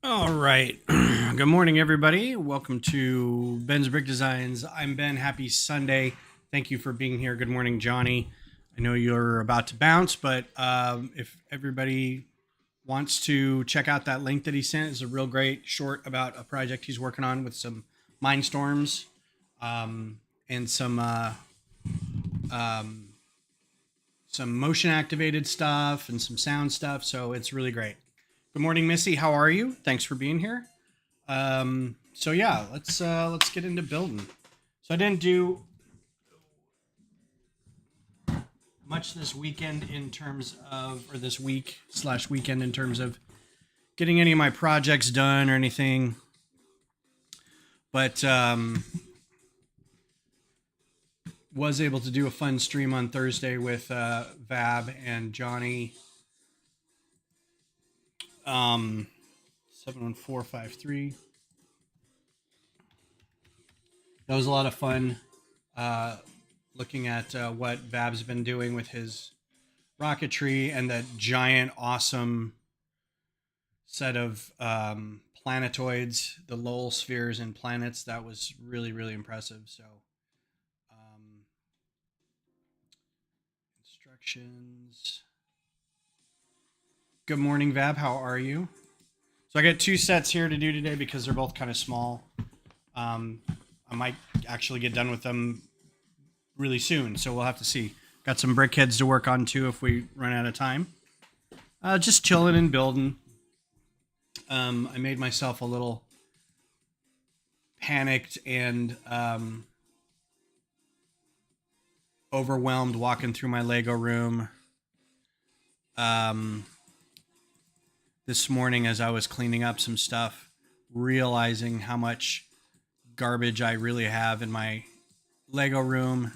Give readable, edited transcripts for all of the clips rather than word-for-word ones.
All right. Good morning, everybody. Welcome to Ben's Brick Designs. I'm Ben. Happy Sunday. Thank you for being here. Good morning, Johnny. I know you're about to bounce, but if everybody wants to check out that link that he sent, it's a real great short about a project he's working on with some mindstorms and um, some motion activated stuff and some sound stuff. So it's really great. Good morning, Missy. How are you? Thanks for being here. So yeah, let's get into building. So I didn't do much this weekend in terms of, or this week slash weekend in terms of getting any of my projects done or anything. But was able to do a fun stream on Thursday with Vab and Johnny. 71453. That was a lot of fun. Looking at what Vab's been doing with his rocketry and that giant, awesome set of planetoids, the Lowell spheres and planets. That was really, really impressive. So, instructions. Good morning, Vab. How are you? So I got two sets here to do today because they're both kind of small. I might actually get done with them really soon, so we'll have to see. Got some brickheads to work on too if we run out of time. Just chilling and building. I made myself a little panicked and overwhelmed walking through my Lego room this morning as I was cleaning up some stuff, realizing how much garbage I really have in my Lego room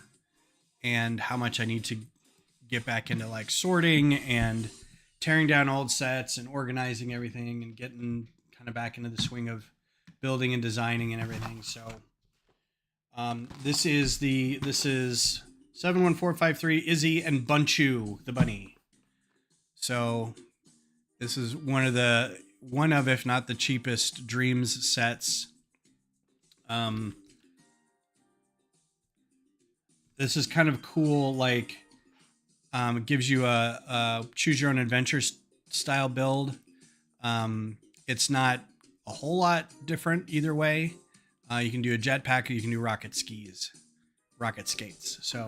and how much I need to get back into like sorting and tearing down old sets and organizing everything and getting kind of back into the swing of building and designing and everything. So this is 71453 Izzie and Bunchu the bunny. So this is one of if not the cheapest Dreamzzz sets. This is kind of cool. Like, it gives you a choose your own adventure style build. It's not a whole lot different either way. You can do a jetpack or you can do rocket skates. So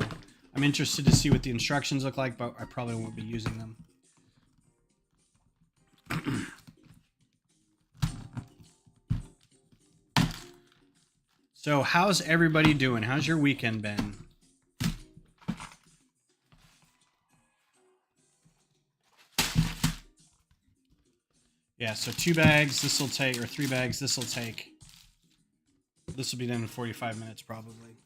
I'm interested to see what the instructions look like, but I probably won't be using them. So how's everybody doing? How's your weekend been? Yeah, so 2 bags, this will take, or 3 bags, this will take. This will be done in 45 minutes probably.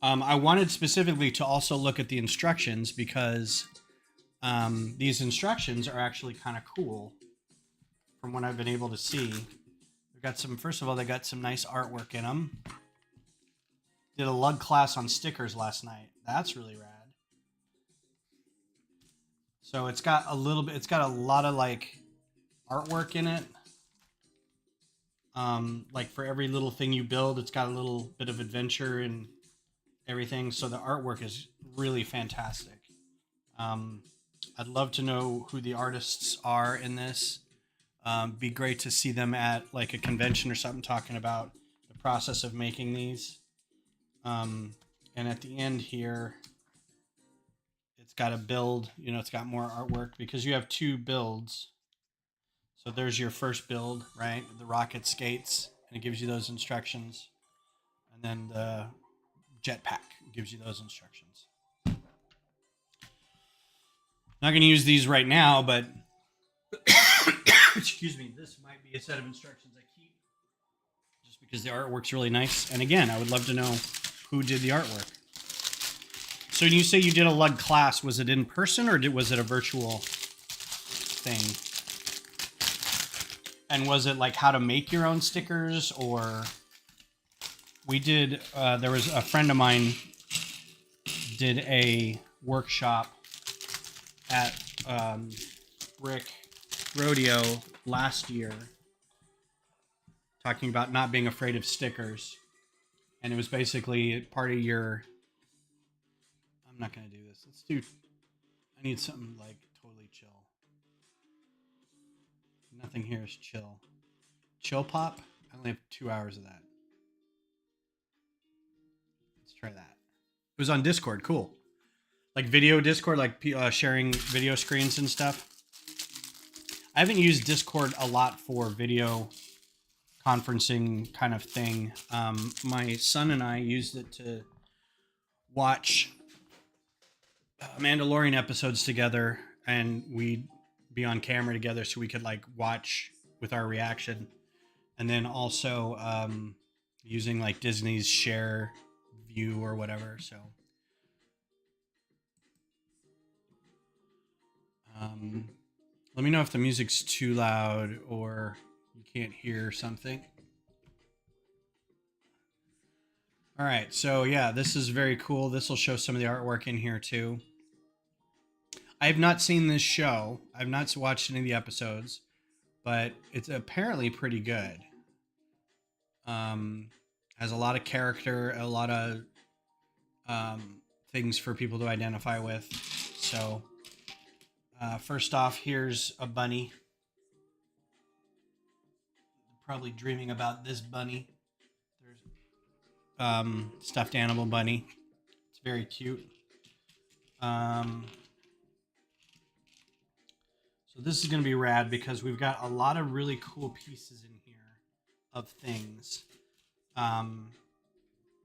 I wanted specifically to also look at the instructions because these instructions are actually kind of cool from what I've been able to see. We've got some, first of all, they got some nice artwork in them. Did a lug class on stickers last night. That's really rad. So it's got a little bit, it's got a lot of like artwork in it. Like for every little thing you build, it's got a little bit of adventure and everything. So the artwork is really fantastic. I'd love to know who the artists are in this. Be great to see them at like a convention or something talking about the process of making these. And at the end here, it's got a build, it's got more artwork because you have 2 builds. So there's your first build, right? The rocket skates, and it gives you those instructions. And then the jetpack gives you those instructions. Not going to use these right now, but excuse me, this might be a set of instructions I keep just because the artwork's really nice. And again, I would love to know who did the artwork. So when you say you did a lug class, was it in person or was it a virtual thing? And was it like how to make your own stickers, or we did, there was a friend of mine did a workshop at Brick Rodeo last year, talking about not being afraid of stickers. And it was basically part of your... I'm not going to do this. Let's do... I need something like totally chill. Nothing here is chill. Chill pop? I only have 2 hours of that. Let's try that. It was on Discord. Cool. Like video Discord, like sharing video screens and stuff. I haven't used Discord a lot for video conferencing kind of thing. My son and I used it to watch Mandalorian episodes together, and we'd be on camera together so we could like watch with our reaction. And then also using like Disney's share view or whatever. So let me know if the music's too loud or you can't hear something. All right, so yeah, this is very cool. This will show some of the artwork in here too. I have not seen this show. I've not watched any of the episodes, but it's apparently pretty good. Has a lot of character, a lot of things for people to identify with. So first off, here's a bunny. Probably dreaming about this bunny. There's stuffed animal bunny. It's very cute. So this is going to be rad because we've got a lot of really cool pieces in here of things.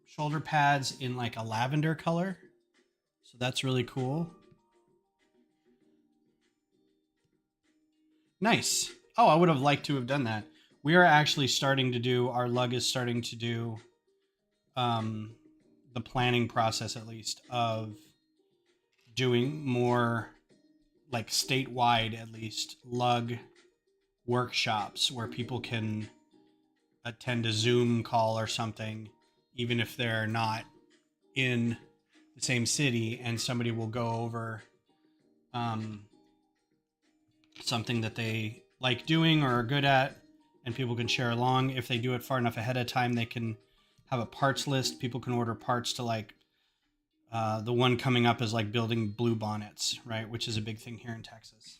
Shoulder pads in like a lavender color. So that's really cool. Nice. Oh, I would have liked to have done that. We are actually starting to do, our lug is starting to do the planning process, at least, of doing more like statewide, at least, lug workshops where people can attend a Zoom call or something, even if they're not in the same city, and somebody will go over something that they like doing or are good at, and people can share along. If they do it far enough ahead of time, they can have a parts list. People can order parts to like the one coming up is like building blue bonnets, right? Which is a big thing here in Texas.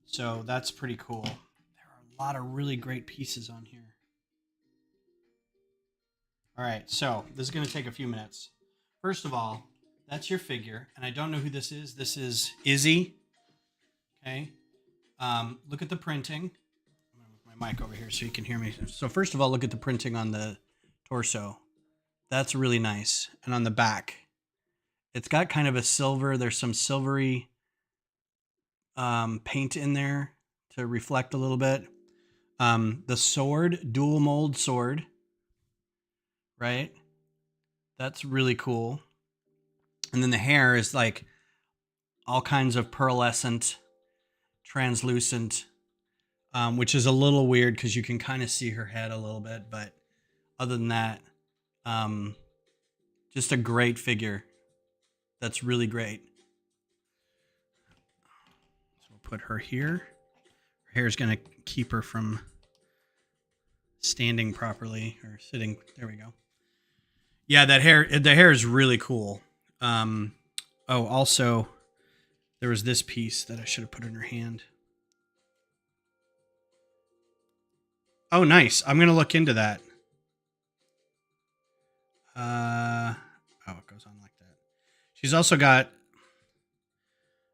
So that's pretty cool. There are a lot of really great pieces on here. All right, so this is going to take a few minutes. First of all, that's your figure, and I don't know who this is. This is Izzie. Okay. Look at the printing. I'm going to move my mic over here so you can hear me. So first of all, look at the printing on the torso. That's really nice. And on the back, it's got kind of a silver. There's some silvery paint in there to reflect a little bit. The sword, dual mold sword, right? That's really cool. And then the hair is like all kinds of pearlescent, translucent, which is a little weird because you can kind of see her head a little bit. But other than that, just a great figure. That's really great. So we'll put her here. Her hair is going to keep her from standing properly or sitting. There we go. Yeah, the hair is really cool. Oh, also, there was this piece that I should have put in her hand. Oh, nice. I'm going to look into that. Oh, it goes on like that. She's also got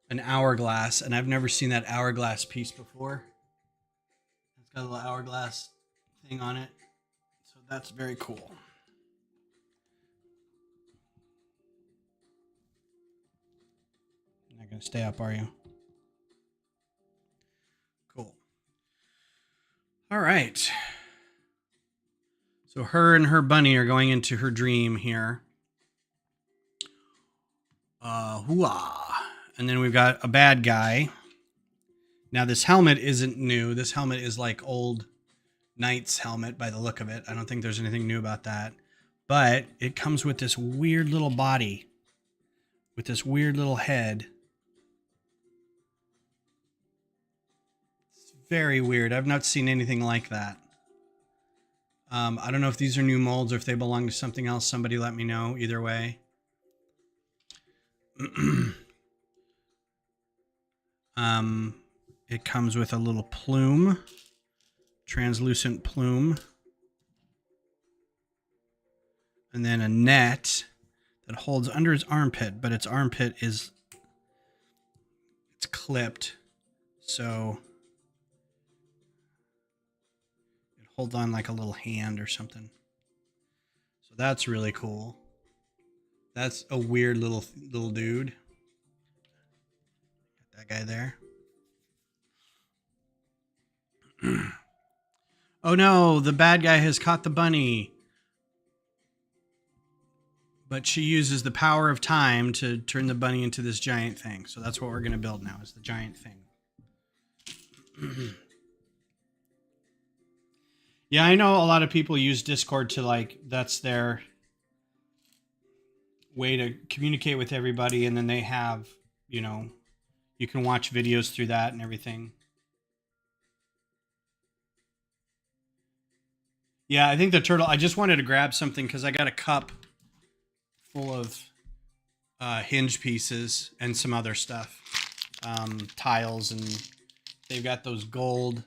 an hourglass, and I've never seen that hourglass piece before. It's got a little hourglass thing on it. So that's very cool. You're not going to stay up, are you? Cool. All right. So her and her bunny are going into her dream here. Hooah. And then we've got a bad guy. Now this helmet isn't new. This helmet is like old Knight's helmet by the look of it. I don't think there's anything new about that. But it comes with this weird little body. With this weird little head. Very weird. I've not seen anything like that. I don't know if these are new molds or if they belong to something else. Somebody let me know. Either way. It comes with a little plume, translucent plume, and then a net that holds under his armpit, but its armpit is it's clipped, so it holds on like a little hand or something. So that's really cool. That's a weird little dude. Got that guy there. Oh no, the bad guy has caught the bunny. But she uses the power of time to turn the bunny into this giant thing. So that's what we're going to build now, is the giant thing. Yeah, I know a lot of people use Discord to, like, that's their way to communicate with everybody. And then they have, you know, you can watch videos through that and everything. Yeah, I think the turtle, I just wanted to grab something because I got a cup full of hinge pieces and some other stuff, tiles, and they've got those gold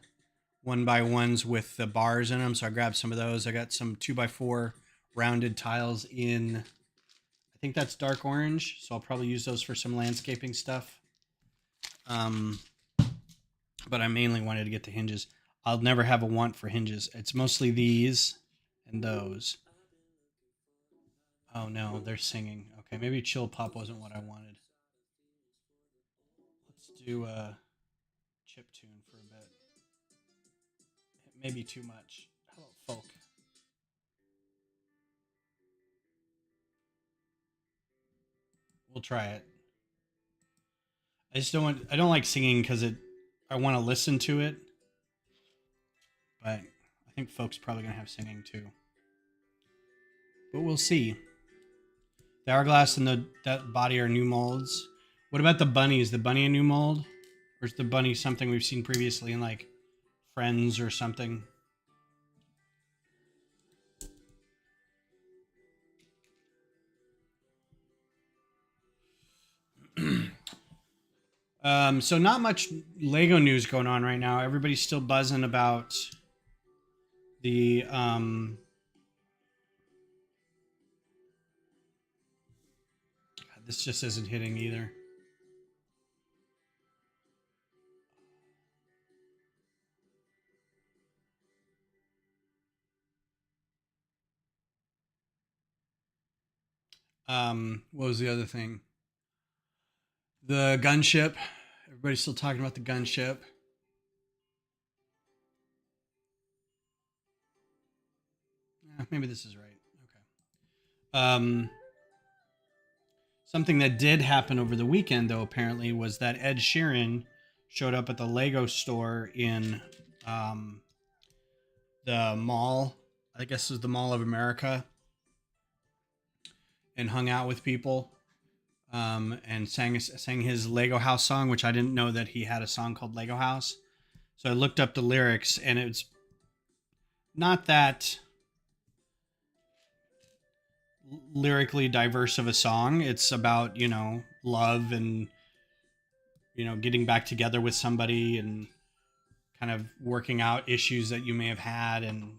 1x1s with the bars in them, so I grabbed some of those. I got some 2x4 rounded tiles in, I think that's dark orange, so I'll probably use those for some landscaping stuff. But I mainly wanted to get the hinges. I'll never have a want for hinges. It's mostly these and those. Oh no, they're singing. Okay, maybe chill pop wasn't what I wanted. Let's do a chip tune for a bit. It may be too much. How about folk? We'll try it. I just don't want. I don't like singing because I want to listen to it, but I think folks probably gonna have singing too. But we'll see. The hourglass and that body are new molds. What about the bunny? Is the bunny a new mold, or is the bunny something we've seen previously in like Friends or something? So not much Lego news going on right now. Everybody's still buzzing about the God, this just isn't hitting either. What was the other thing? The gunship. Everybody's still talking about the gunship. Maybe this is right. Okay. Something that did happen over the weekend, though, apparently, was that Ed Sheeran showed up at the Lego store in the mall. I guess it was the Mall of America, and hung out with people, and sang his Lego House song, which I didn't know that he had a song called Lego House. So I looked up the lyrics, and it's not that lyrically diverse of a song. It's about, you know, love and, you know, getting back together with somebody and kind of working out issues that you may have had and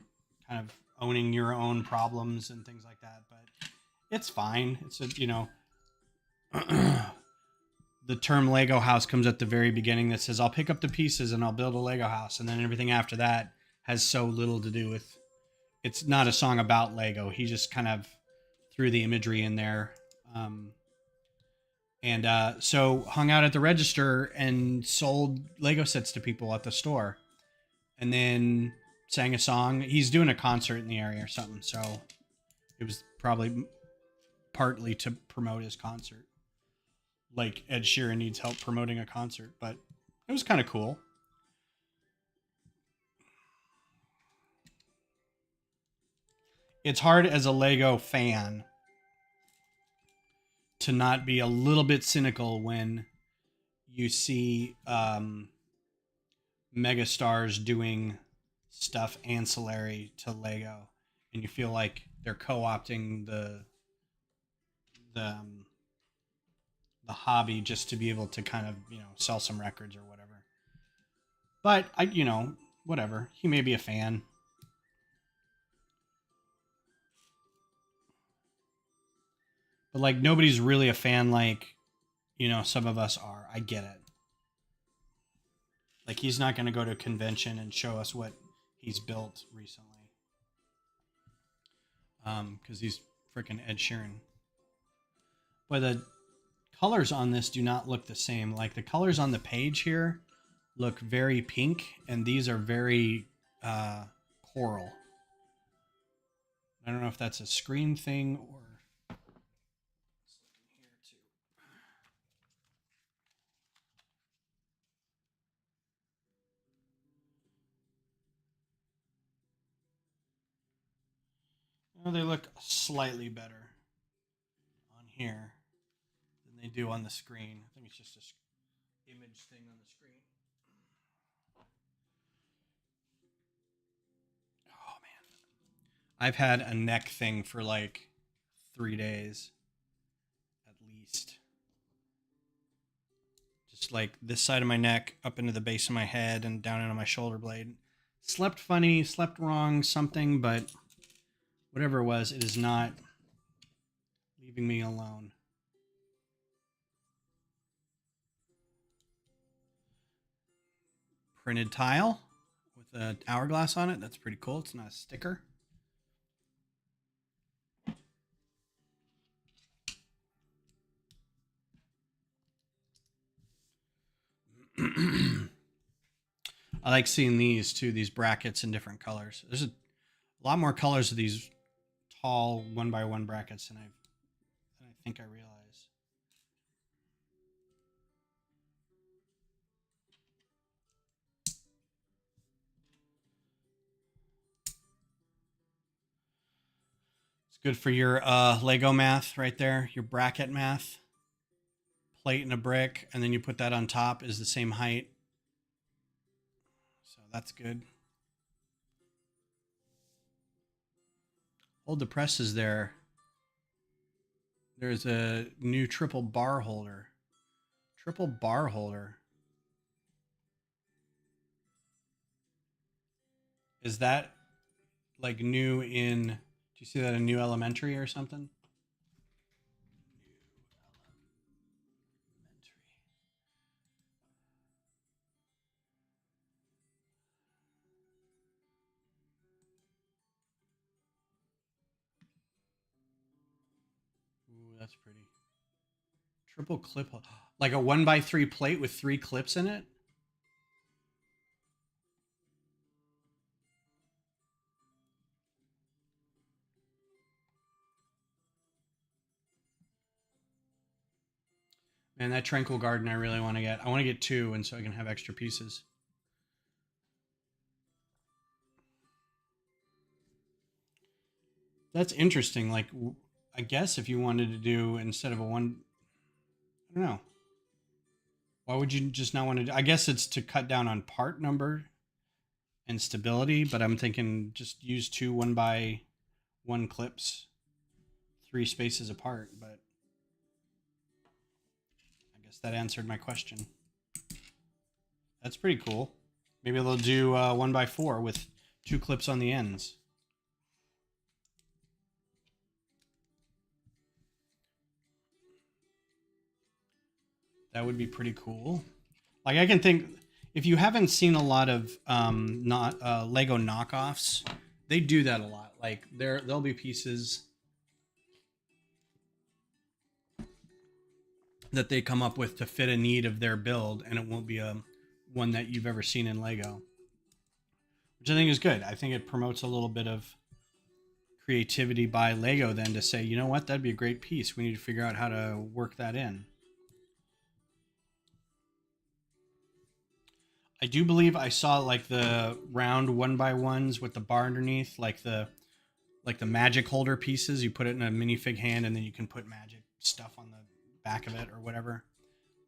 kind of owning your own problems and things like that. But it's fine. It's a, you know, the term Lego house comes at the very beginning that says, I'll pick up the pieces and I'll build a Lego house. And then everything after that has so little to do with, it's not a song about Lego. He just kind of threw the imagery in there. So hung out at the register and sold Lego sets to people at the store, and then sang a song. He's doing a concert in the area or something. So it was probably partly to promote his concert. Like Ed Sheeran needs help promoting a concert, but it was kind of cool. It's hard as a Lego fan to not be a little bit cynical when you see mega stars doing stuff ancillary to Lego, and you feel like they're co-opting the um, the hobby just to be able to kind of sell some records or whatever. But I whatever, he may be a fan. But like nobody's really a fan like some of us are. I get it. Like he's not going to go to a convention and show us what he's built recently. Because he's freaking Ed Sheeran. But the colors on this do not look the same. Like the colors on the page here look very pink, and these are very coral. I don't know if that's a screen thing or. Oh, they look slightly better on here than they do on the screen. I think it's just a image thing on the screen. Oh man, I've had a neck thing for like 3 days at least. Just like this side of my neck up into the base of my head and down into my shoulder blade. Slept funny, slept wrong, something, but whatever it was, it is not leaving me alone. Printed tile with an hourglass on it. That's pretty cool. It's not a sticker. I like seeing these too, these brackets in different colors. There's a lot more colors of these tall 1x1 brackets than I think I realize. It's good for your Lego math right there, your bracket math. Plate and a brick, and then you put that on top is the same height. So that's good. Hold the presses there. There's a new triple bar holder. Triple bar holder. Is that like new in, do you see that in New Elementary or something? Ooh, that's pretty. Triple clip, like a 1x3 plate with 3 clips in it. Man, that Tranquil Garden I really want to get. I want to get 2, and so I can have extra pieces. That's interesting. Like, I guess if you wanted to do instead of a one, I don't know. Why would you just not want to do? I guess it's to cut down on part number and stability, but I'm thinking just use 2 1x1 clips, 3 spaces apart. But I guess that answered my question. That's pretty cool. Maybe they'll do 1x4 with 2 clips on the ends. That would be pretty cool. Like I can think, if you haven't seen a lot of not Lego knockoffs, they do that a lot. Like there'll be pieces that they come up with to fit a need of their build, and it won't be a one that you've ever seen in Lego, which I think is good. I think it promotes a little bit of creativity by Lego then to say, you know what, that'd be a great piece. We need to figure out how to work that in. I do believe I saw like the round 1x1s with the bar underneath, like the magic holder pieces. You put it in a minifig hand, and then you can put magic stuff on the back of it or whatever.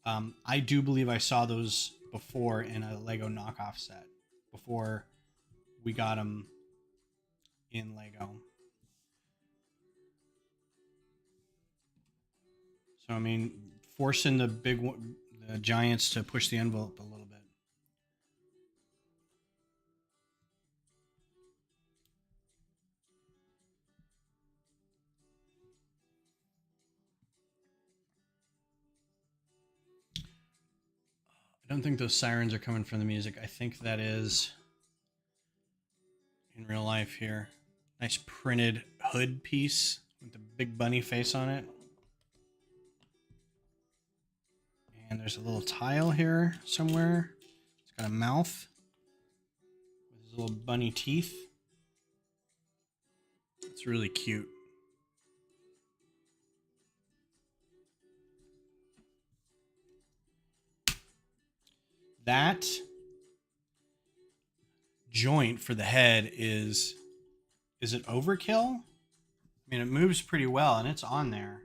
I do believe I saw those before in a Lego knockoff set before we got them in Lego. So I mean, forcing the giants to push the envelope a little bit. I don't think those sirens are coming from the music. I think that is in real life here. Nice printed hood piece with the big bunny face on it. And there's a little tile here somewhere. It's got a mouth with his little bunny teeth. It's really cute. That joint for the head is it overkill? I mean, it moves pretty well and it's on there.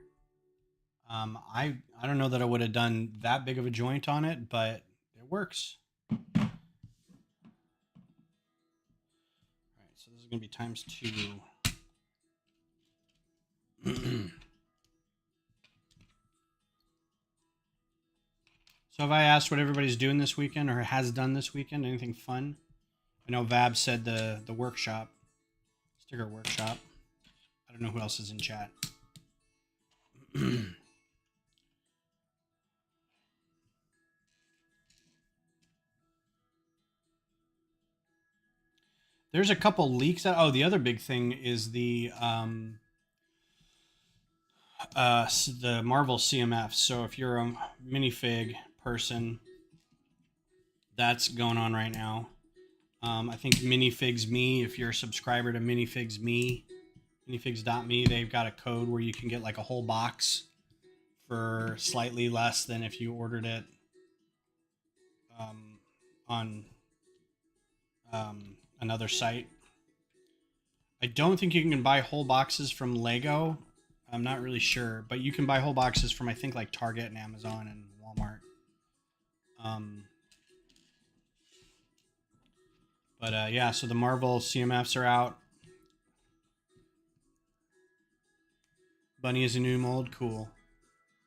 I don't know that I would have done that big of a joint on it, but it works. All right, so this is going to be ×2. So have I asked what everybody's doing this weekend or has done this weekend? Anything fun? I know Vab said the workshop, sticker workshop. I don't know who else is in chat. There's a couple leaks. Oh, the other big thing is the Marvel CMF. So if you're a minifig person, that's going on right now. I think Minifigs Me, if you're a subscriber to Minifigs Me, minifigs.me, they've got a code where you can get like a whole box for slightly less than if you ordered it on another site. I don't think you can buy whole boxes from Lego. I'm not really sure, but you can buy whole boxes from I think like Target and Amazon and Walmart. Yeah, so the Marvel CMFs are out. Bunny is a new mold, cool.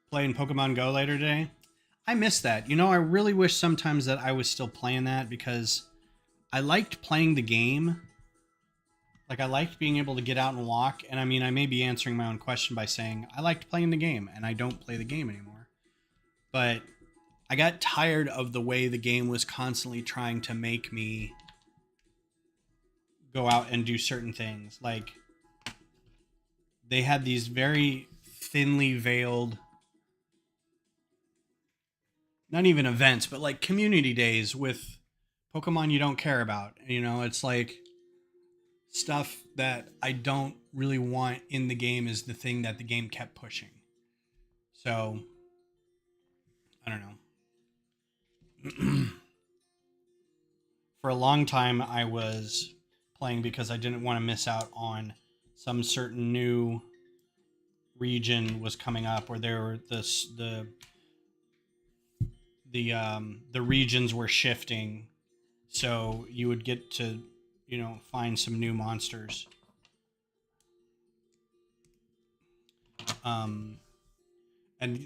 Playing Pokemon Go later today. I miss that. You know, I really wish sometimes that I was still playing that because I liked playing the game. Like, I liked being able to get out and walk. And I mean, I may be answering my own question by saying I liked playing the game and I don't play the game anymore. But I got tired of the way the game was constantly trying to make me go out and do certain things. Like, they had these very thinly veiled, not even events, but like community days with Pokemon you don't care about. You know, it's like stuff that I don't really want in the game is the thing that the game kept pushing. So, I don't know. For a long time, I was playing because I didn't want to miss out on some certain new region was coming up, or there were the regions were shifting, so you would get to, you know, find some new monsters. And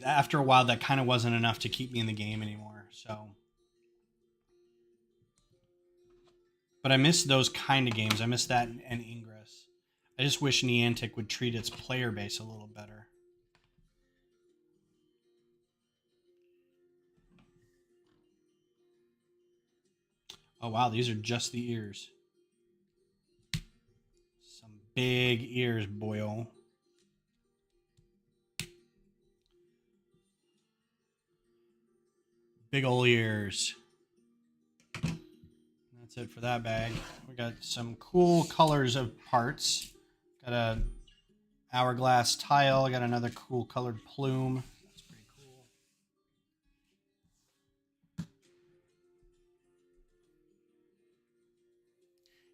after a while, that kind of wasn't enough to keep me in the game anymore. So, but I miss those kind of games. I miss that and Ingress. I just wish Niantic would treat its player base a little better. Oh wow, these are just the ears. Some big ears, boyo. Big ol' ears. That's it for that bag. We got some cool colors of parts. Got a hourglass tile. Got another cool colored plume. That's pretty cool.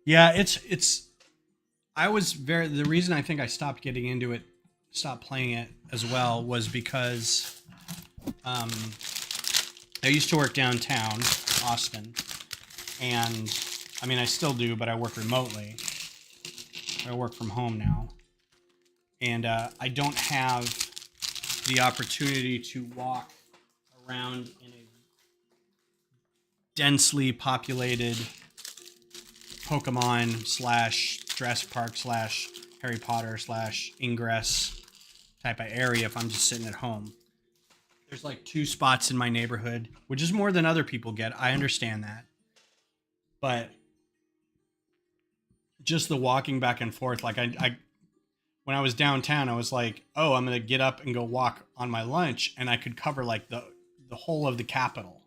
Yeah, it's. I was the reason I think I stopped getting into it, stopped playing it as well, was because I used to work downtown, Austin, and I mean, I still do, but I work remotely. I work from home now, and I don't have the opportunity to walk around in a densely populated Pokemon slash Jurassic Park slash Harry Potter slash Ingress type of area if I'm just sitting at home. There's like 2 spots in my neighborhood, which is more than other people get. I understand that. But just the walking back and forth, like I when I was downtown, I was like, oh, I'm going to get up and go walk on my lunch, and I could cover like the whole of the Capitol,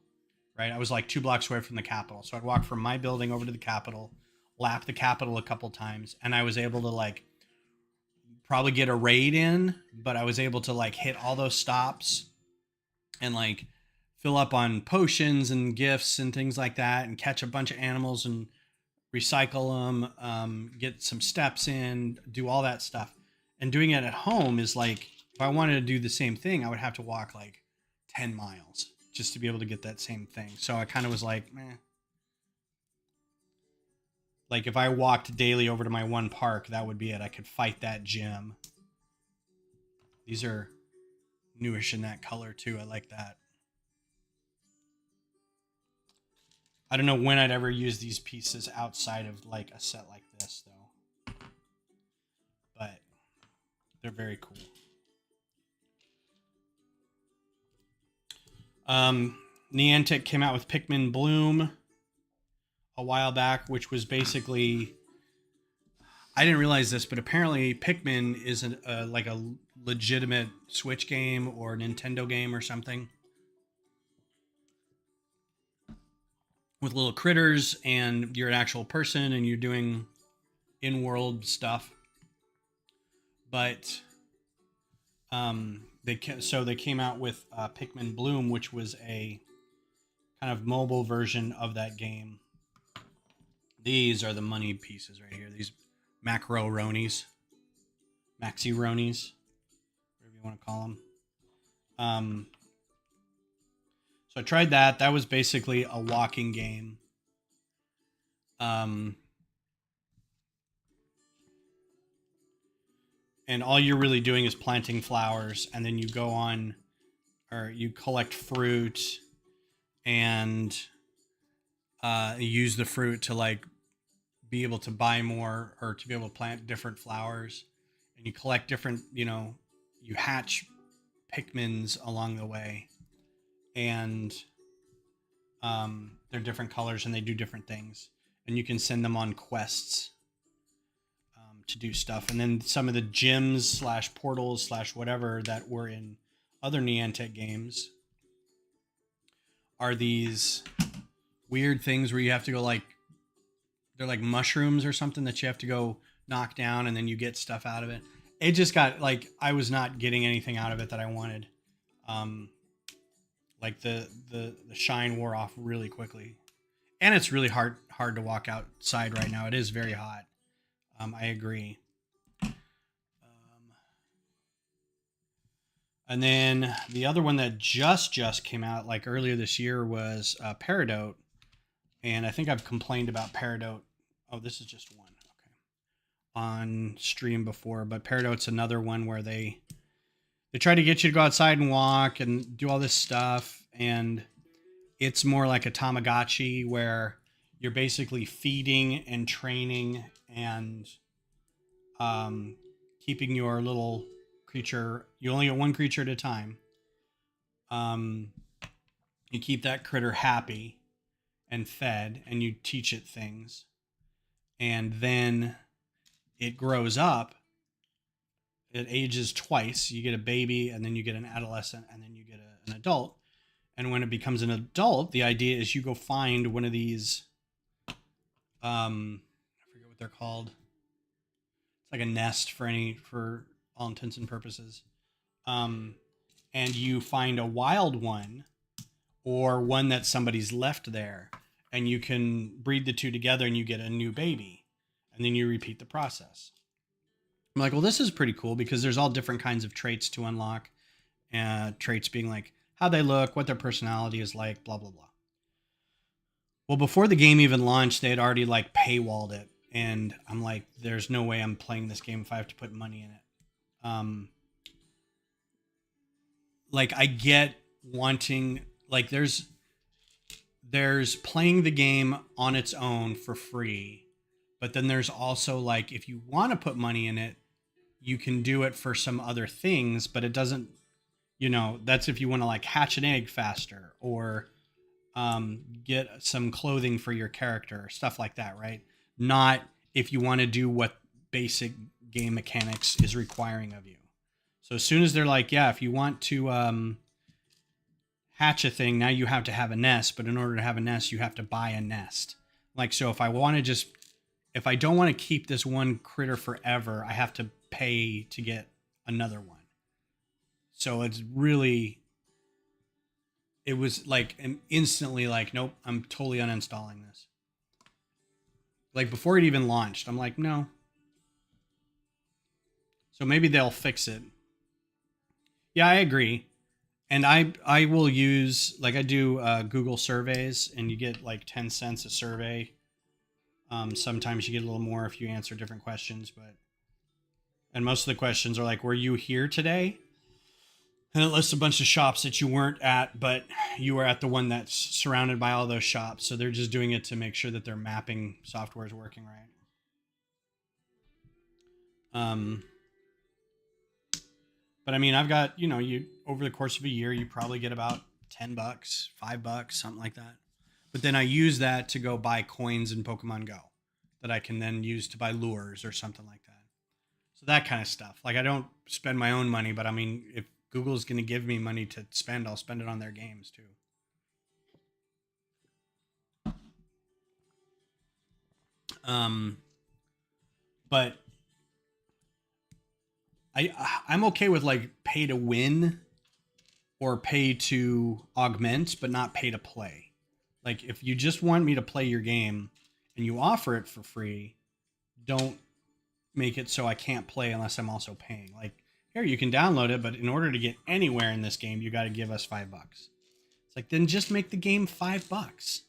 right? I was like 2 blocks away from the Capitol. So I'd walk from my building over to the Capitol, lap the Capitol a couple times, and I was able to like probably get a raid in, but I was able to like hit all those stops and like fill up on potions and gifts and things like that, and catch a bunch of animals and recycle them, get some steps in, do all that stuff. And doing it at home is like, if I wanted to do the same thing, I would have to walk like 10 miles just to be able to get that same thing. So I kind of was like, meh. Like if I walked daily over to my one park, that would be it. I could fight that gym. These are newish in that color too. I like that. I don't know when I'd ever use these pieces outside of like a set like this though. But they're very cool. Niantic came out with Pikmin Bloom a while back, which was basically, I didn't realize this, but apparently Pikmin is like a legitimate Switch game or Nintendo game or something, with little critters, and you're an actual person and you're doing in-world stuff. But they came out with Pikmin Bloom, which was a kind of mobile version of that game. These are the money pieces right here. These macro-ronies. Maxi-ronies. Whatever you want to call them. So I tried that. That was basically a walking game. And all you're really doing is planting flowers, and then you go on, or you collect fruit and use the fruit to like be able to buy more, or to be able to plant different flowers, and you collect different, you hatch Pikmins along the way, and they're different colors and they do different things, and you can send them on quests to do stuff. And then some of the gyms slash portals slash whatever that were in other Niantic games are these weird things where you have to go like, they're like mushrooms or something that you have to go knock down, and then you get stuff out of it. It just got like, I was not getting anything out of it that I wanted. Like the shine wore off really quickly, and it's really hard to walk outside right now. It is very hot. I agree. And then the other one that just came out like earlier this year was Parrot. And I think I've complained about Parrot. Oh, this is just one. Okay. On stream before, but Parrot's another one where they try to get you to go outside and walk and do all this stuff. And it's more like a Tamagotchi where you're basically feeding and training and keeping your little creature. You only get one creature at a time. You keep that critter happy and fed, and you teach it things, and then it grows up. It ages twice. You get a baby, and then you get an adolescent, and then you get an adult. And when it becomes an adult, the idea is you go find one of these, I forget what they're called. It's like a nest for all intents and purposes. And you find a wild one, or one that somebody's left there, and you can breed the two together and you get a new baby, and then you repeat the process. I'm like, well, this is pretty cool because there's all different kinds of traits to unlock. Traits being like how they look, what their personality is like, blah blah blah. Well, before the game even launched, they had already like paywalled it, and I'm like, there's no way I'm playing this game if I have to put money in it. Um, like I get wanting like there's playing the game on its own for free, but then there's also like if you want to put money in it, you can do it for some other things, but it doesn't, that's if you want to like hatch an egg faster or get some clothing for your character, stuff like that, right? Not if you want to do what basic game mechanics is requiring of you. So as soon as they're like, yeah, if you want to hatch a thing, now you have to have a nest, but in order to have a nest, you have to buy a nest. Like, so if I don't want to keep this one critter forever, I have to pay to get another one. So it was like instantly like, nope, I'm totally uninstalling this. Like before it even launched, I'm like, no. So maybe they'll fix it. Yeah, I agree. And I will use like I do Google surveys, and you get like 10 cents a survey. Sometimes you get a little more if you answer different questions, and most of the questions are like, were you here today? And it lists a bunch of shops that you weren't at, but you were at the one that's surrounded by all those shops. So they're just doing it to make sure that their mapping software is working right. But I mean, I've got, you over the course of a year, you probably get about $10, $5, something like that. But then I use that to go buy coins in Pokemon Go that I can then use to buy lures or something like that. So that kind of stuff. Like I don't spend my own money, but I mean, if Google's going to give me money to spend, I'll spend it on their games too. But I'm okay with like pay to win or pay to augment, but not pay to play. Like if you just want me to play your game and you offer it for free, don't make it so I can't play unless I'm also paying. Like here, you can download it, but in order to get anywhere in this game, you got to give us $5. It's like, then just make the game $5.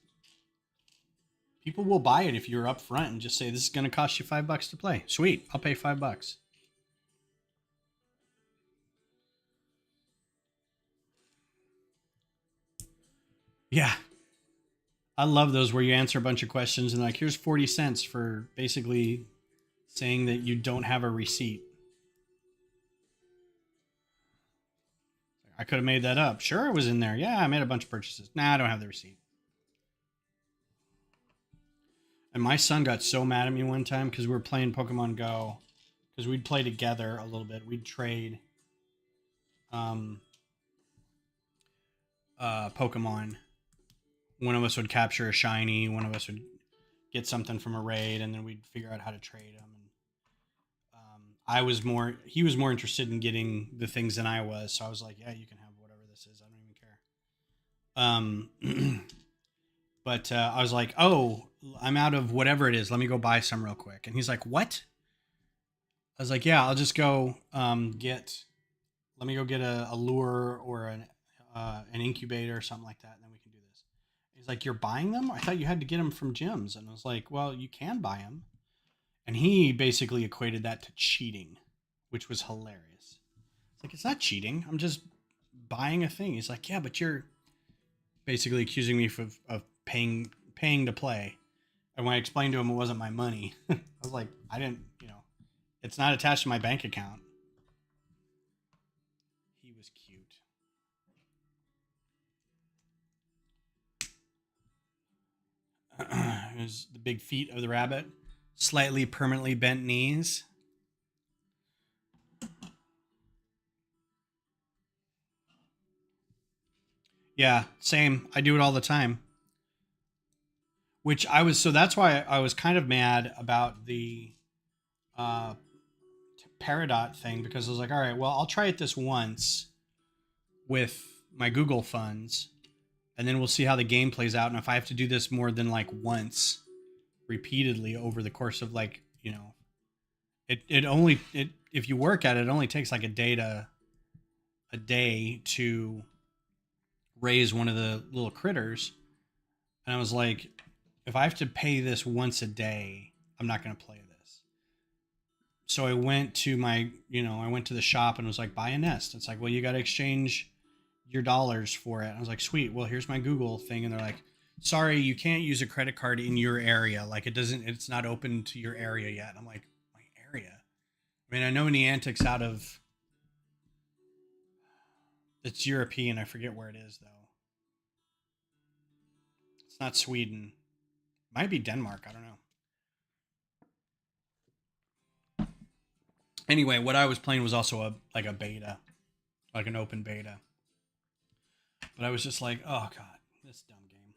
People will buy it if you're upfront and just say, this is going to cost you $5 to play. Sweet. I'll pay $5. Yeah. I love those where you answer a bunch of questions and like, here's 40 cents for basically saying that you don't have a receipt. I could have made that up. Sure, it was in there. Yeah, I made a bunch of purchases. Nah, I don't have the receipt. And my son got so mad at me one time because we were playing Pokemon Go. Because we'd play together a little bit. We'd trade Pokemon. One of us would capture a shiny. One of us would get something from a raid. And then we'd figure out how to trade them. And he was more interested in getting the things than I was. So I was like, yeah, you can have whatever this is. I don't even care. But I was like, oh, I'm out of whatever it is. Let me go buy some real quick. And he's like, what? I was like, yeah, I'll just go let me go get a lure or an incubator or something like that. And then we can do this. He's like, you're buying them? I thought you had to get them from gyms. And I was like, well, you can buy them. And he basically equated that to cheating, which was hilarious. It's like, it's not cheating. I'm just buying a thing. He's like, yeah, but you're basically accusing me of paying to play. And when I explained to him it wasn't my money, I was like, I didn't, it's not attached to my bank account. He was cute. It was the big feet of the rabbit, slightly permanently bent knees. Yeah, same. I do it all the time. So that's why I was kind of mad about the uh, parot thing, because I was like, all right, well, I'll try it this once with my Google funds, and then we'll see how the game plays out. And if I have to do this more than like once repeatedly over the course of like, if you work at it, it only takes like a day to raise one of the little critters. And I was like, if I have to pay this once a day, I'm not going to play this. So I went to I went to the shop and was like, buy a nest. It's like, well, you got to exchange your dollars for it. I was like, sweet. Well, here's my Google thing. And they're like, sorry, you can't use a credit card in your area. Like it's not open to your area yet. I'm like, my area? I mean, I know Niantic's out of, it's European. I forget where it is though. It's not Sweden. It might be Denmark. I don't know. Anyway, what I was playing was also a beta, like an open beta. But I was just like, oh god, this dumb game.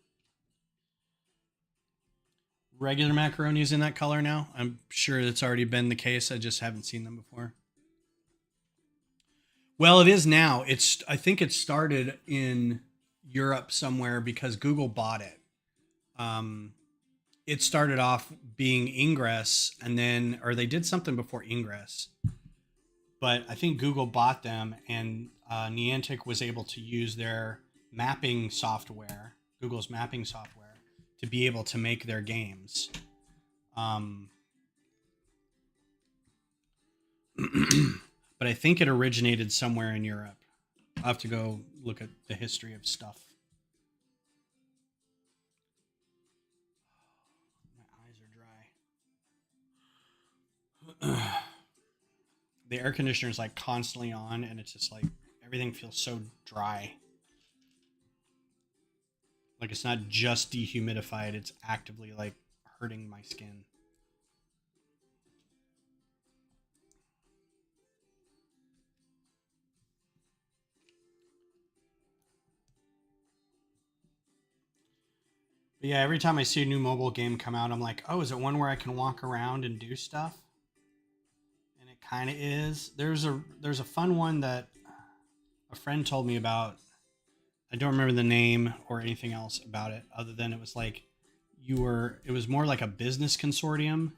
Regular macaroni is in that color now. I'm sure it's already been the case. I just haven't seen them before. Well, it is now. I think it started in Europe somewhere because Google bought it. It started off being Ingress, or they did something before Ingress. But I think Google bought them, and Niantic was able to use their mapping software, Google's mapping software, to be able to make their games. But I think it originated somewhere in Europe. I'll have to go look at the history of stuff. My eyes are dry. The air conditioner is like constantly on, and it's just like everything feels so dry. Like it's not just dehumidified, it's actively like hurting my skin. But yeah, every time I see a new mobile game come out, I'm like, oh, is it one where I can walk around and do stuff? And it kind of is. There's a fun one that a friend told me about. I don't remember the name or anything else about it other than it was like it was more like a business consortium,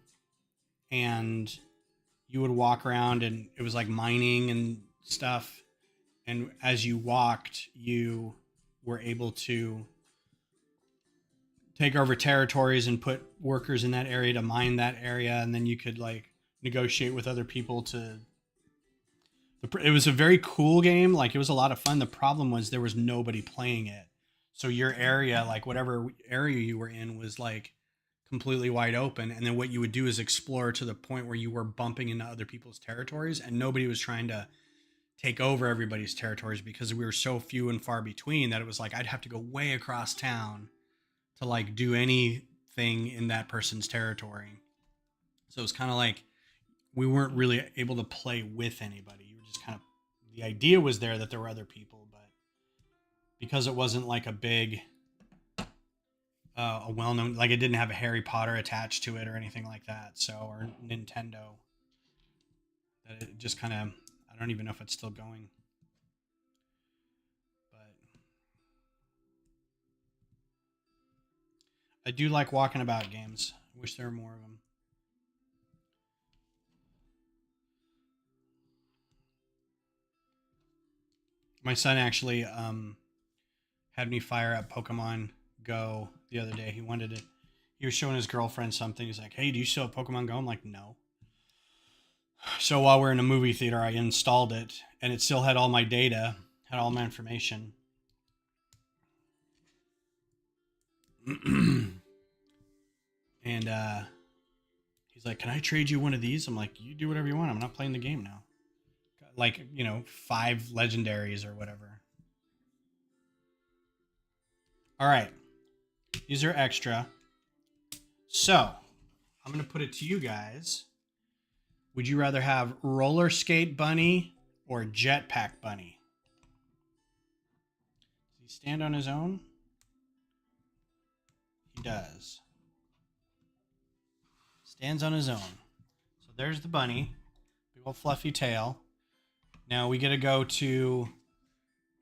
and you would walk around and it was like mining and stuff. And as you walked, you were able to take over territories and put workers in that area to mine that area. And then you could like negotiate with other people it was a very cool game. Like it was a lot of fun. The problem was there was nobody playing it. So your area, like whatever area you were in, was like completely wide open. And then what you would do is explore to the point where you were bumping into other people's territories, and nobody was trying to take over everybody's territories because we were so few and far between that it was like I'd have to go way across town to like do anything in that person's territory. So it was kind of like we weren't really able to play with anybody. You were just kind of, the idea was there that there were other people, but because it wasn't like a big, a well-known, like it didn't have a Harry Potter attached to it or anything like that. So, or Nintendo, that it just kind of, I don't even know if it's still going. But I do like walking about games. I wish there were more of them. My son actually had me fire up Pokemon Go the other day. He was showing his girlfriend something. He's like, hey, do you still have Pokemon Go? I'm like, no. So while we're in a movie theater, I installed it, and it still had all my data, had all my information. And he's like, can I trade you one of these? I'm like, you do whatever you want. I'm not playing the game now. Like, 5 legendaries or whatever. All right. These are extra. So, I'm going to put it to you guys. Would you rather have Roller Skate Bunny or Jetpack Bunny? Does he stand on his own? He does. Stands on his own. So there's the bunny. Big old fluffy tail. Now we got to go to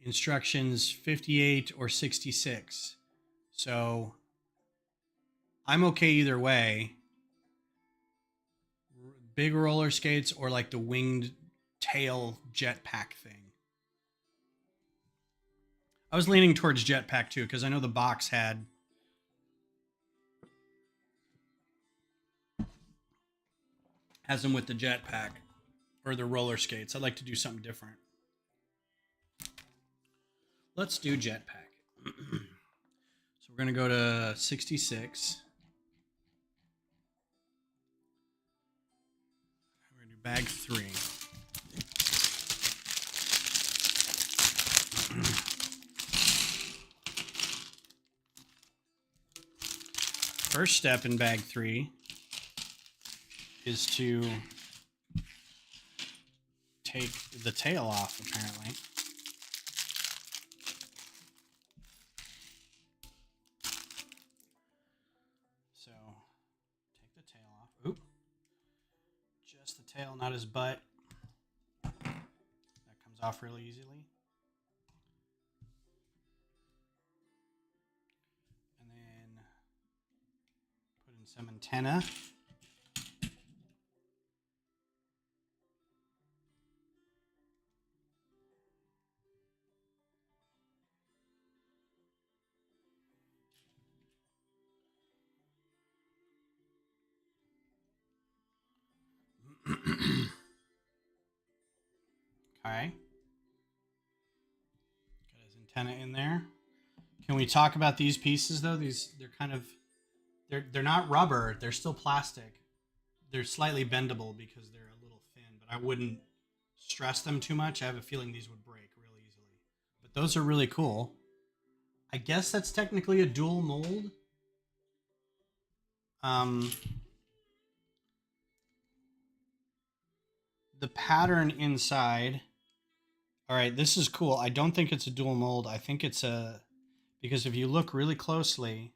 instructions 58 or 66. So I'm okay either way. Big roller skates or like the winged tail jetpack thing. I was leaning towards jetpack too, because I know the box has them with the jetpack or the roller skates. I'd like to do something different. Let's do jetpack. So we're gonna go to 66. We're gonna do bag 3. First step in bag 3 is to take the tail off, apparently. So, take the tail off. Oop. Just the tail, not his butt. That comes off really easily. And then put in some antenna. Okay. Got his antenna in there. Can we talk about these pieces though? They're kind of they're not rubber, they're still plastic. They're slightly bendable because they're a little thin, but I wouldn't stress them too much. I have a feeling these would break really easily. But those are really cool. I guess that's technically a dual mold. The pattern inside. All right, this is cool. I don't think it's a dual mold. I think it's because if you look really closely,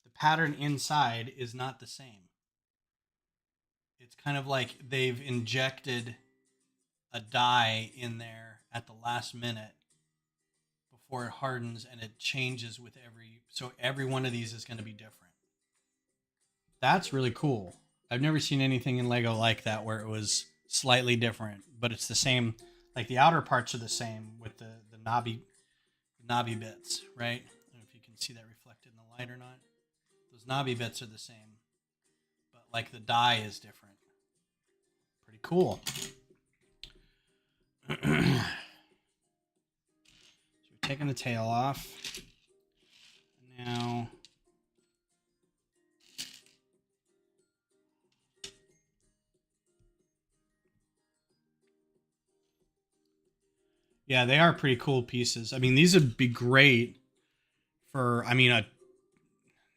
the pattern inside is not the same. It's kind of like they've injected a dye in there at the last minute before it hardens, and it changes with so every one of these is going to be different. That's really cool. I've never seen anything in Lego like that where it was slightly different, but it's the same. Like the outer parts are the same with the knobby bits, right? I don't know if you can see that reflected in the light or not. Those knobby bits are the same, but like the die is different. Pretty cool. So we're taking the tail off. Now yeah, they are pretty cool pieces. I mean, these would be great for,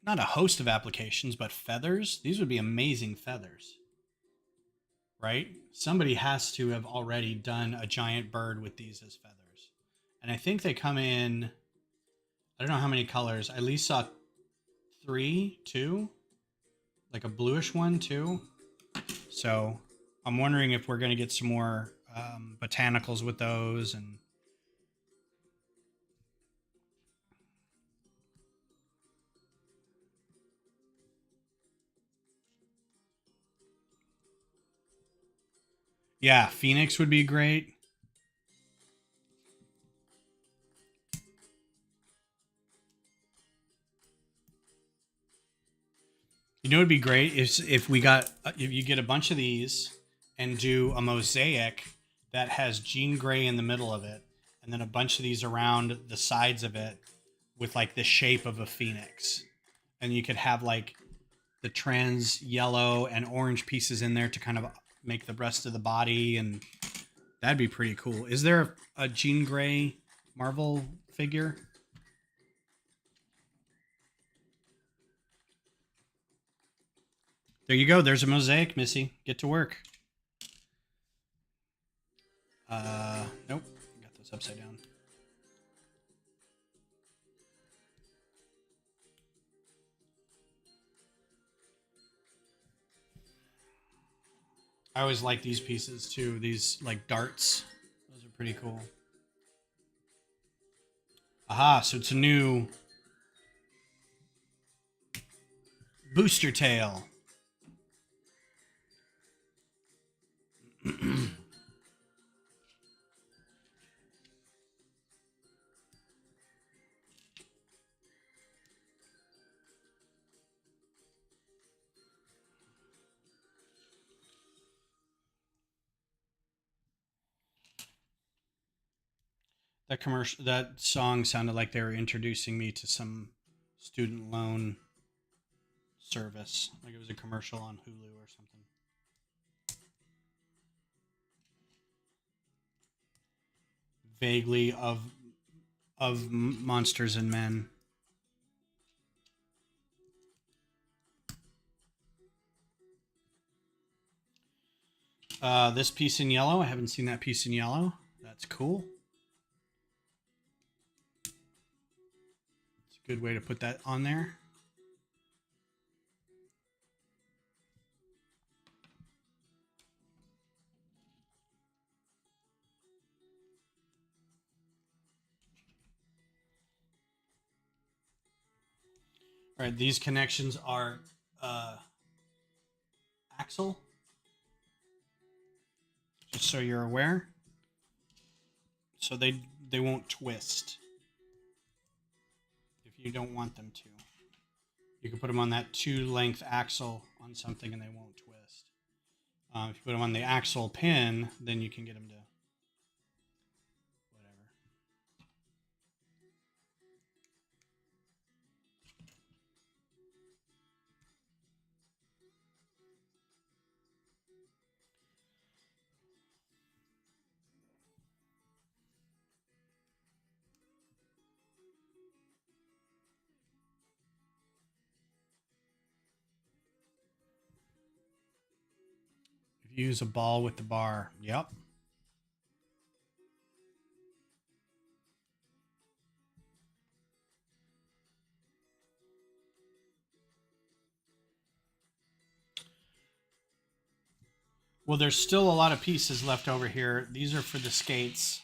not a host of applications, but feathers. These would be amazing feathers, right? Somebody has to have already done a giant bird with these as feathers. And I think they come in, I don't know how many colors. I at least saw 2, like a bluish one too. So I'm wondering if we're going to get some more botanicals with those. And yeah, Phoenix would be great. You know, it'd be great if you get a bunch of these and do a mosaic that has jean gray in the middle of it, and then a bunch of these around the sides of it with like the shape of a phoenix, and you could have like the trans yellow and orange pieces in there to kind of make the rest of the body, and that'd be pretty cool. Is there a jean gray Marvel figure? There you go. There's a mosaic, Missy. Get to work. Nope. Got this upside down. I always like these pieces too. These like darts. Those are pretty cool. Aha, so it's a new booster tail. that song sounded like they were introducing me to some student loan service. Like it was a commercial on Hulu or something. Vaguely of Monsters and Men. This piece in yellow. I haven't seen that piece in yellow. That's cool. It's a good way to put that on there. All right, these connections are axle, just so you're aware. So they won't twist if you don't want them to. You can put them on that 2-length axle on something and they won't twist. If you put them on the axle pin, then you can get them to whatever. If you use a ball with the bar, yep. Well, there's still a lot of pieces left over here. These are for the skates.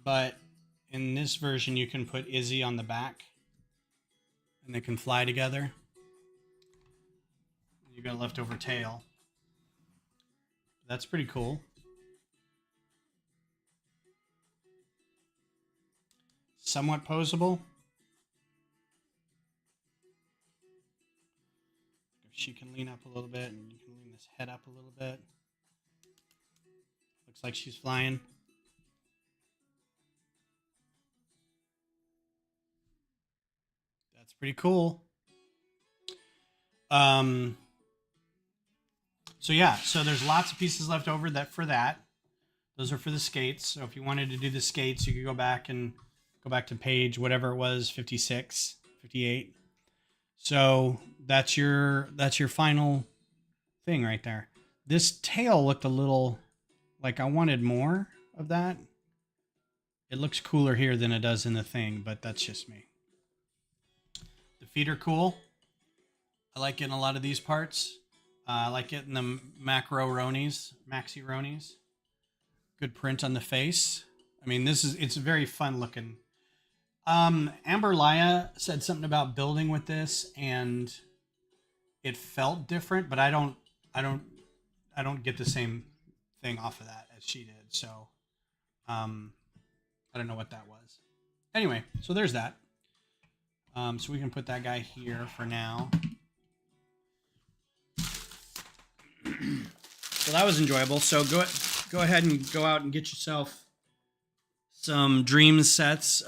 But in this version, you can put Izzie on the back and they can fly together. You got a leftover tail. That's pretty cool. Somewhat posable. If she can lean up a little bit and you can lean this head up a little bit. Looks like she's flying. That's pretty cool. So yeah, so there's lots of pieces left over for that. Those are for the skates. So if you wanted to do the skates, you could go back to page whatever it was, 56, 58. So that's your final thing right there. This tail looked a little like I wanted more of that. It looks cooler here than it does in the thing, but that's just me. The feet are cool. I like getting a lot of these parts. I like getting the maxi ronies. Good print on the face. I mean, it's very fun looking. Amber Laya said something about building with this and it felt different, but I don't get the same thing off of that as she did. So, I don't know what that was. Anyway, so there's that. So we can put that guy here for now. So that was enjoyable. So go ahead and go out and get yourself some Dreamzzz sets.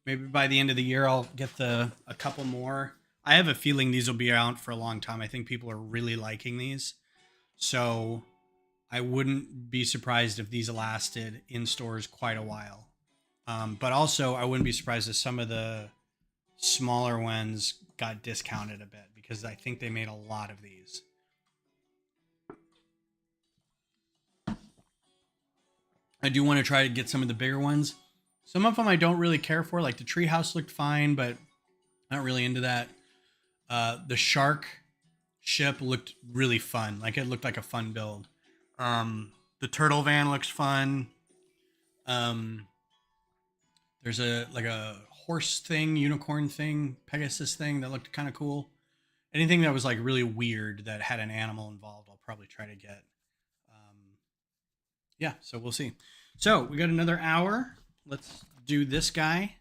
Maybe by the end of the year, I'll get a couple more. I have a feeling these will be out for a long time. I think people are really liking these. So I wouldn't be surprised if these lasted in stores quite a while. But also, I wouldn't be surprised if some of the smaller ones got discounted a bit because I think they made a lot of these. I do want to try to get some of the bigger ones. Some of them I don't really care for. Like the treehouse looked fine, but not really into that. The shark ship looked really fun. Like it looked like a fun build. The turtle van looks fun. There's a horse thing, unicorn thing, Pegasus thing that looked kind of cool. Anything that was like really weird that had an animal involved, I'll probably try to get. Yeah, so we'll see. So we got another hour. Let's do this guy.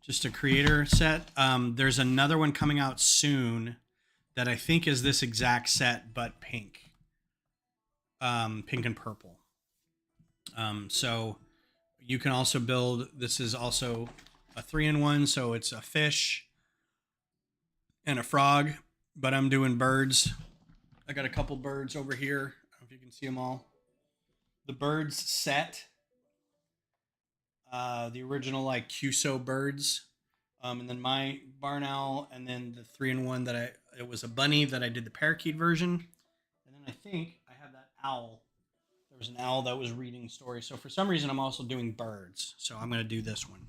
just a creator set. There's another one coming out soon that I think is this exact set, but pink. Pink and purple. So you can also build, this is also a 3-in-1, so it's a fish and a frog, but I'm doing birds. I got a couple birds over here. I don't know if you can see them all. The birds set, the original like QSO birds, and then my barn owl, and then the 3-in-1 that it was a bunny that I did the parakeet version, and then I think I have that owl. There was an owl that was reading stories. So for some reason, I'm also doing birds. So I'm going to do this one.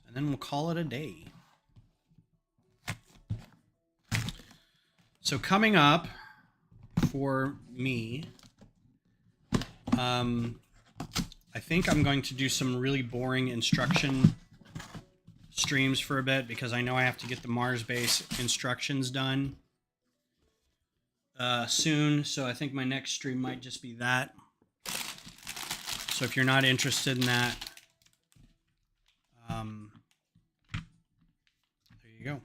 And then we'll call it a day. So coming up for me, I think I'm going to do some really boring instruction streams for a bit because I know I have to get the Mars base instructions done soon. So I think my next stream might just be that. So if you're not interested in that, there you go.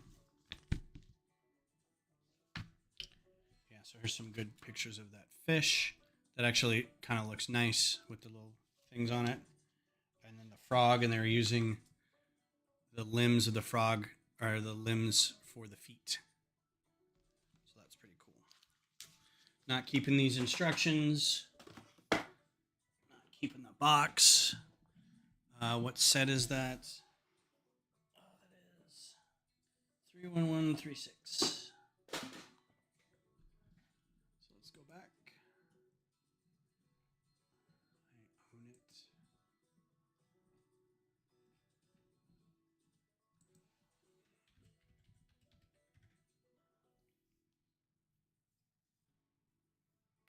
Yeah, so here's some good pictures of that fish. That actually kind of looks nice with the little things on it. And then the frog, and they're using the limbs of the frog, or the limbs for the feet. So that's pretty cool. Not keeping these instructions. Not keeping the box. What set is that? Oh, that is 31136.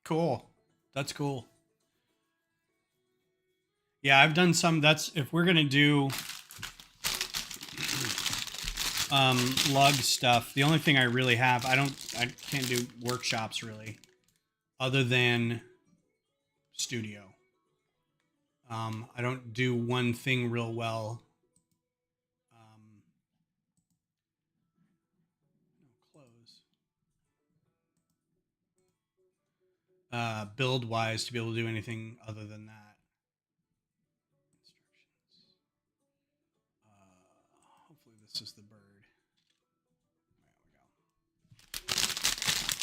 Cool. That's cool. Yeah, I've done some. That's if we're gonna do lug stuff. The only thing I really have, I can't do workshops really, other than studio. I don't do one thing real well. Build wise to be able to do anything other than that. Instructions. Hopefully this is the bird.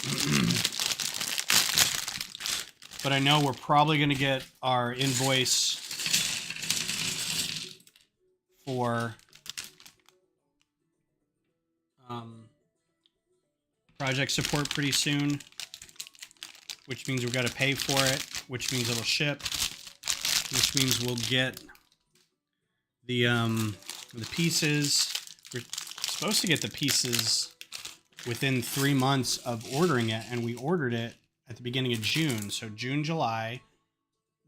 There we go. But I know we're probably going to get our invoice for project support pretty soon, which means we've got to pay for it, which means it'll ship, which means we'll get the pieces. We're supposed to get the pieces within 3 months of ordering it, and we ordered it at the beginning of June. So June, July,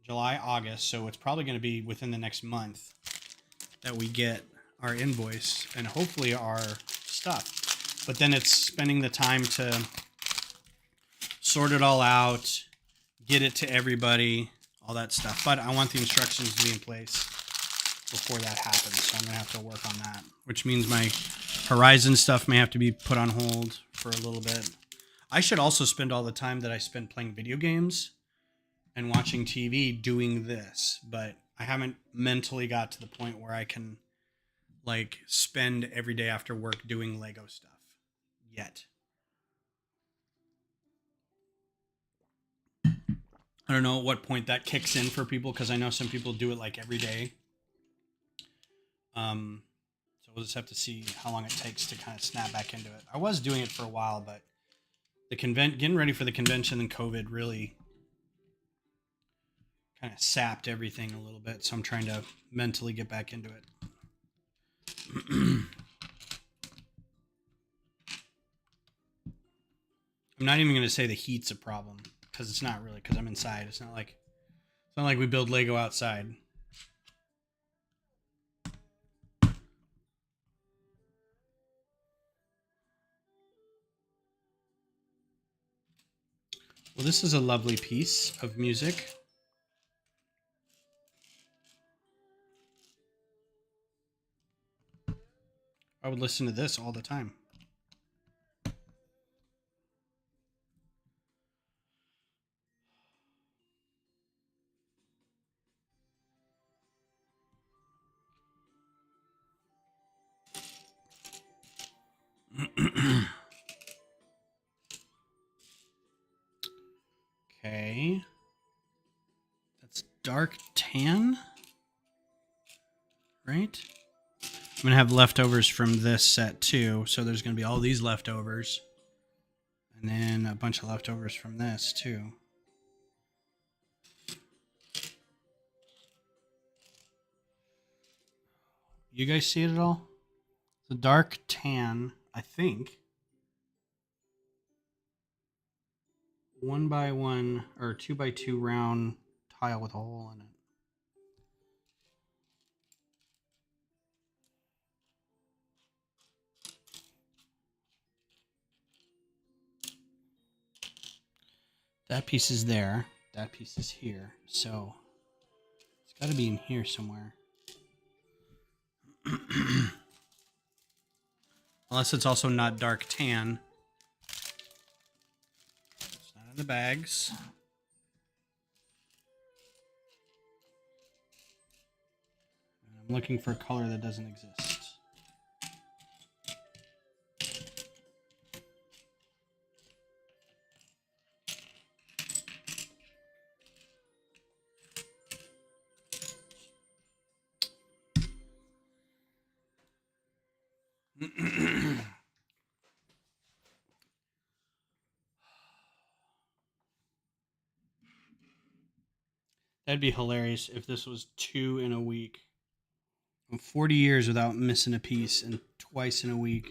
August. So it's probably going to be within the next month that we get our invoice and hopefully our stuff. But then it's spending the time to sort it all out, get it to everybody, all that stuff. But I want the instructions to be in place before that happens. So I'm going to have to work on that, which means my Horizon stuff may have to be put on hold for a little bit. I should also spend all the time that I spend playing video games and watching TV doing this, but I haven't mentally got to the point where I can like spend every day after work doing Lego stuff yet. I don't know at what point that kicks in for people, because I know some people do it like every day. So we'll just have to see how long it takes to kind of snap back into it. I was doing it for a while, but the getting ready for the convention and COVID really kind of sapped everything a little bit. So I'm trying to mentally get back into it. I'm not even going to say the heat's a problem, because it's not really, because I'm inside. It's not like we build Lego outside. Well, this is a lovely piece of music. would listen to this all the time. Okay. That's dark tan, right? I'm going to have leftovers from this set too. So there's going to be all these leftovers. And then a bunch of leftovers from this too. You guys see it at all? The dark tan, I think. 1x1 or 2x2 round tile with a hole in it. That piece is there. That piece is here. So it's got to be in here somewhere. Unless it's also not dark tan. It's not in the bags. And I'm looking for a color that doesn't exist. That'd be hilarious if this was 2 in a week. 40 years without missing a piece and twice in a week.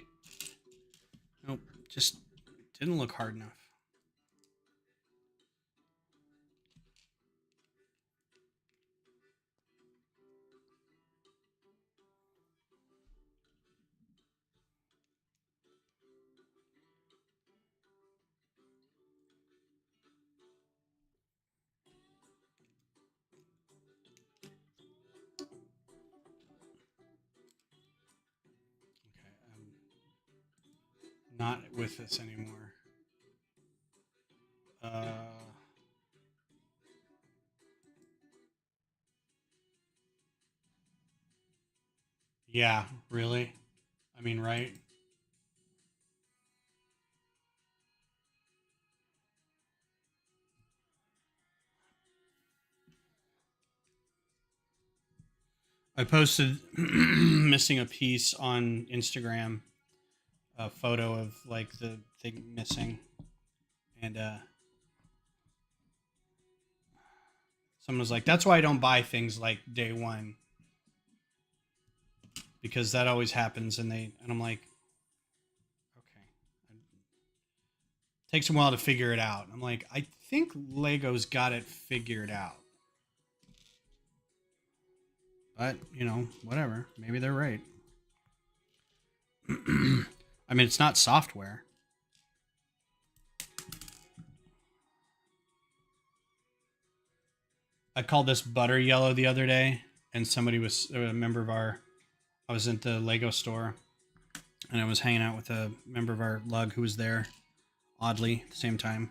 Nope, just didn't look hard enough. Not with this anymore. Yeah, really? I mean, right? I posted missing a piece on Instagram, a photo of like the thing missing, and someone was like, "That's why I don't buy things like day one, because that always happens." And I'm like, "Okay." It takes a while to figure it out. I'm like, I think Lego's got it figured out, but you know, whatever. Maybe they're right. I mean, it's not software. I called this butter yellow the other day, and somebody was a member of our. I was at the Lego store, and I was hanging out with a member of our lug who was there. Oddly, at the same time,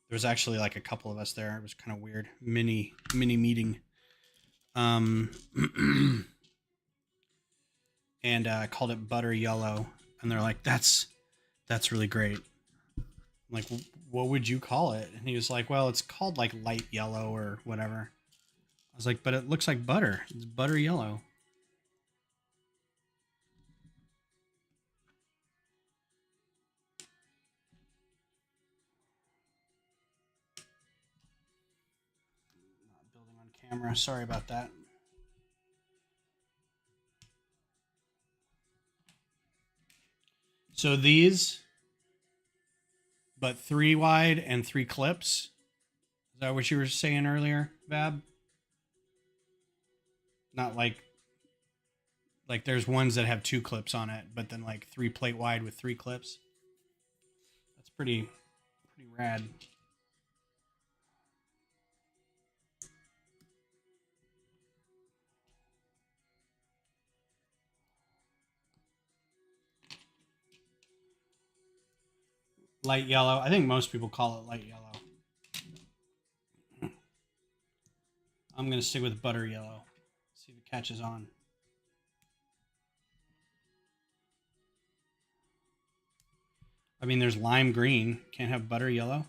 there was actually like a couple of us there. It was kind of weird, mini meeting. And I called it butter yellow, and they're like, "That's really great." I'm like, "What would you call it?" And he was like, "Well, it's called like light yellow or whatever." I was like, "But it looks like butter. It's butter yellow." Not building on camera. Sorry about that. So these, but 3 wide and 3 clips. Is that what you were saying earlier, Vab? Not like there's ones that have 2 clips on it, but then like 3 plate wide with 3 clips. That's pretty rad. Light yellow. I think most people call it light yellow. I'm going to stick with butter yellow. See if it catches on. I mean, there's lime green. Can't have butter yellow.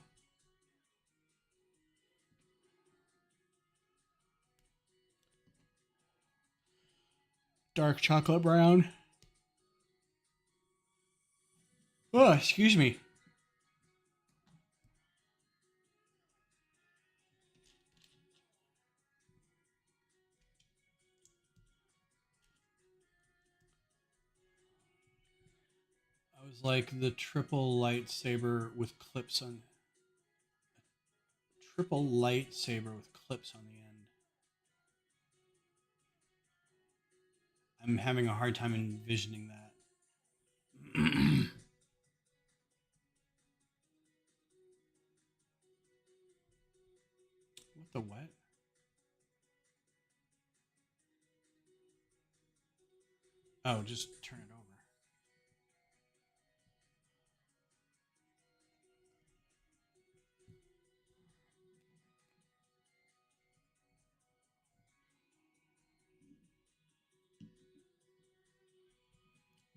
Dark chocolate brown. Oh, excuse me. I was like the triple lightsaber with clips on. Triple lightsaber with clips on the end. I'm having a hard time envisioning that. What the what? Oh, just turn it over.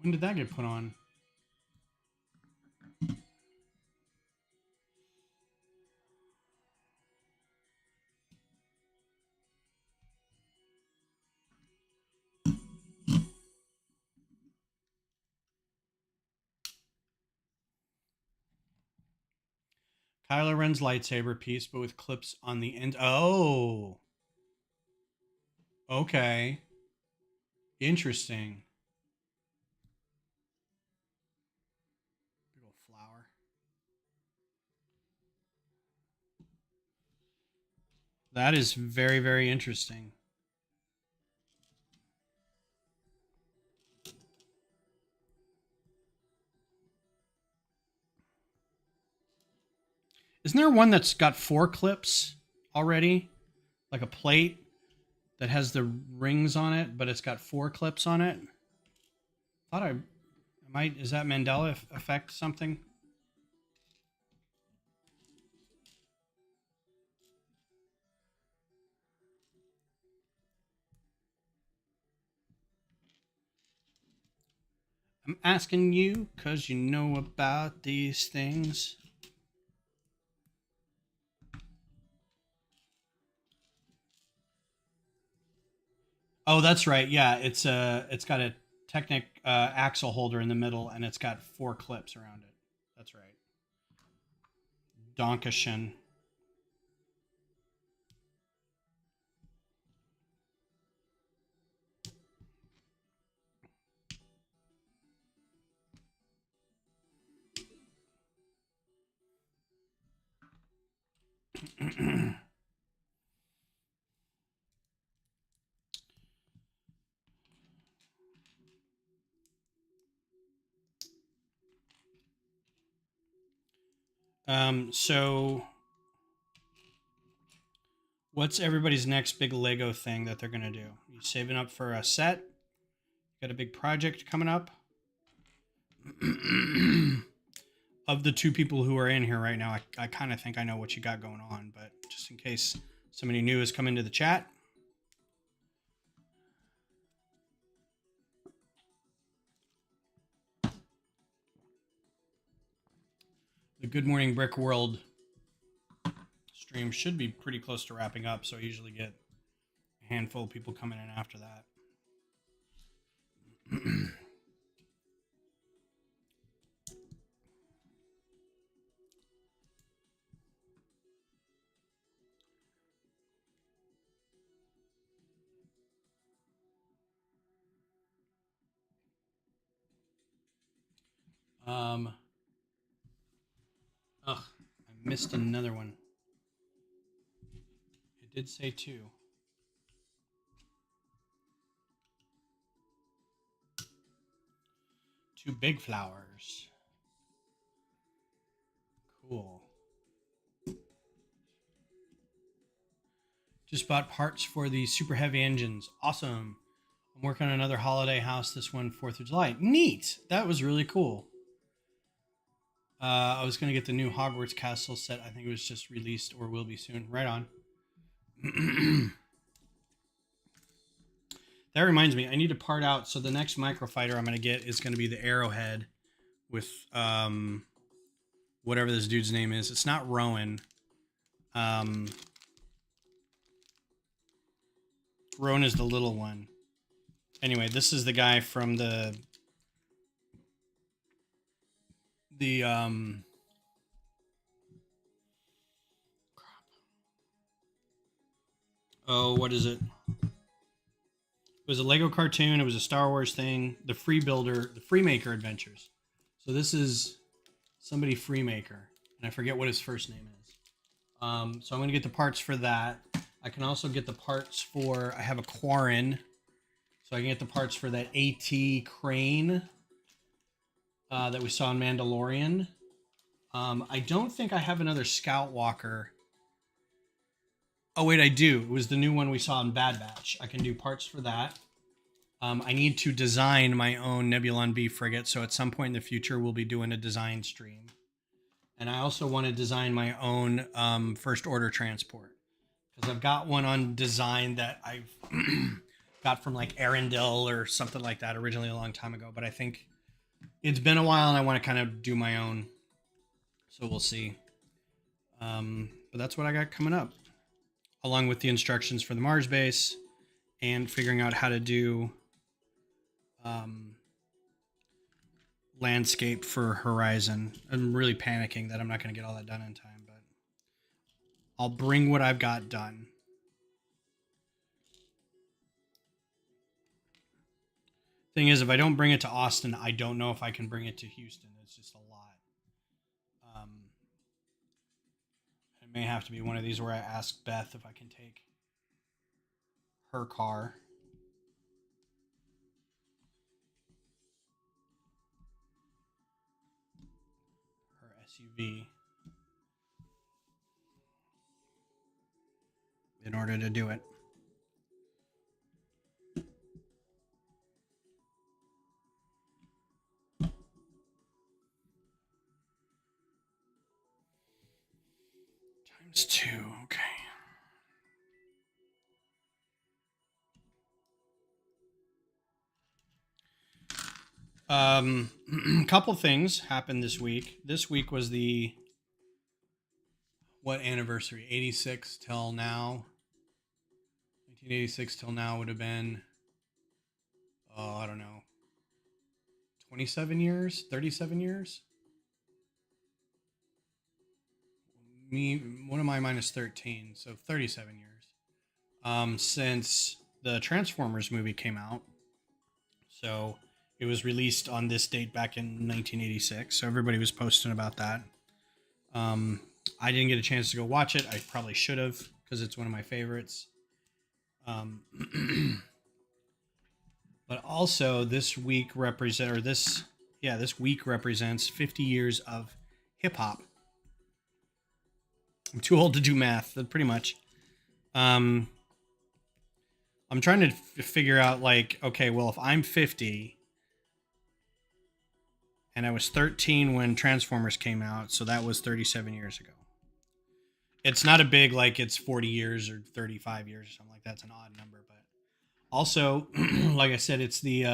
When did that get put on? Kylo Ren's lightsaber piece, but with clips on the end. Oh. Okay. Interesting. Big old flower. That is very, very interesting. Isn't there one that's got 4 clips already? Like a plate that has the rings on it, but it's got 4 clips on it? Thought I might. Is that Mandela effect something? I'm asking you because you know about these things. Oh, that's right. Yeah, it's got a Technic axle holder in the middle, and it's got 4 clips around it. That's right. Donkashin. So what's everybody's next big Lego thing that they're gonna do? You saving up for a set? Got a big project coming up? Of the 2 people who are in here right now, I kind of think I know what you got going on, but just in case somebody new has come into the chat. The Good Morning Brick World stream should be pretty close to wrapping up, so I usually get a handful of people coming in after that. I missed another one. It did say 2. 2 big flowers. Cool. Just bought parts for the super heavy engines. Awesome. I'm working on another holiday house. This one 4th of July. Neat. That was really cool. I was gonna get the new Hogwarts Castle set. I think it was just released or will be soon. Right on. That reminds me, I need to part out. So the next microfighter I'm gonna get is gonna be the Arrowhead with whatever this dude's name is. It's not Rowan. Rowan is the little one. Anyway, this is the guy from the oh, what is it? It was a Lego cartoon. It was a Star Wars thing. The Freemaker Adventures. So this is somebody Freemaker, and I forget what his first name is. So I'm gonna get the parts for that. I can also get the parts for. I have a Quarren, so I can get the parts for that AT crane that we saw in Mandalorian. I don't think I have another Scout Walker. Oh, wait, I do. It was the new one we saw in Bad Batch. I can do parts for that. I need to design my own Nebulon B frigate, so at some point in the future, we'll be doing a design stream. And I also want to design my own First Order transport. Because I've got one on design that I've got from like Arendelle or something like that originally a long time ago. But I think it's been a while and I want to kind of do my own. So we'll see. But that's what I got coming up. Along with the instructions for the Mars base and figuring out how to do landscape for Horizon. I'm really panicking that I'm not going to get all that done in time, but I'll bring what I've got done. Thing is, if I don't bring it to Austin, I don't know if I can bring it to Houston. It's just a lot. It may have to be one of these where I ask Beth if I can take her car. Her SUV. In order to do it. Times 2, okay. A couple things happened this week. This week was the what anniversary? 86 till now. 1986 till now would have been, oh, I don't know, 27 years, 37 years. What am I minus 13? So 37 years since the Transformers movie came out. So it was released on this date back in 1986. So everybody was posting about that. I didn't get a chance to go watch it. I probably should have because it's one of my favorites. But also this week represents 50 years of hip hop. I'm too old to do math, pretty much. I'm trying to figure out, like, okay, well, if I'm 50 and I was 13 when Transformers came out, so that was 37 years ago. It's not a big, like, it's 40 years or 35 years or something like that. It's an odd number, but also, like I said, it's the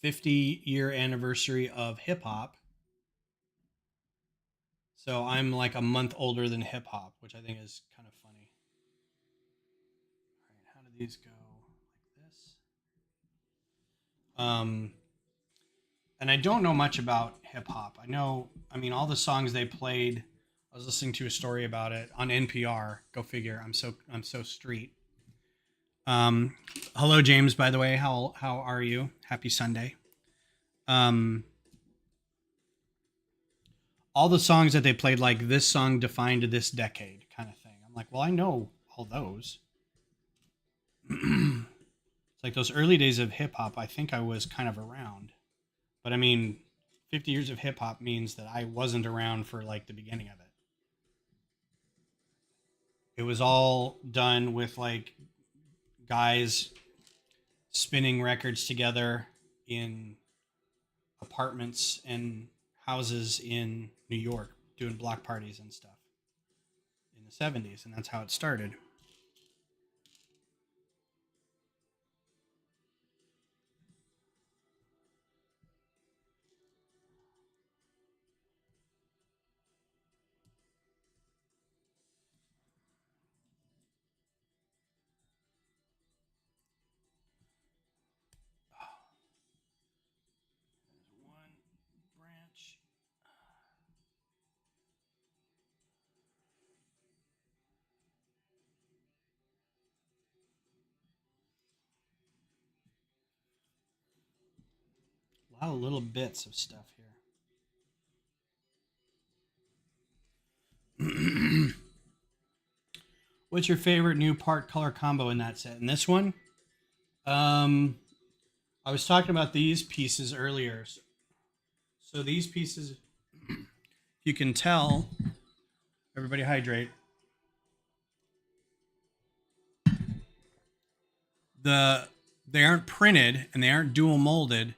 50-year anniversary of hip hop. So I'm like a month older than hip hop, which I think is kind of funny. All right, how do these go? Like this. And I don't know much about hip hop. I mean, all the songs they played. I was listening to a story about it on NPR. Go figure. I'm so street. Hello, James. By the way, how are you? Happy Sunday. All the songs that they played, like this song defined this decade kind of thing. I'm like, well, I know all those. It's like those early days of hip hop. I think I was kind of around, but I mean, 50 years of hip hop means that I wasn't around for like the beginning of it. It was all done with like guys spinning records together in apartments and houses in New York doing block parties and stuff in the 70s, and that's how it started. There's one branch. A lot of little bits of stuff here. What's your favorite new part color combo in that set? In this one, I was talking about these pieces earlier. So these pieces, you can tell. Everybody hydrate. They aren't printed and they aren't dual molded.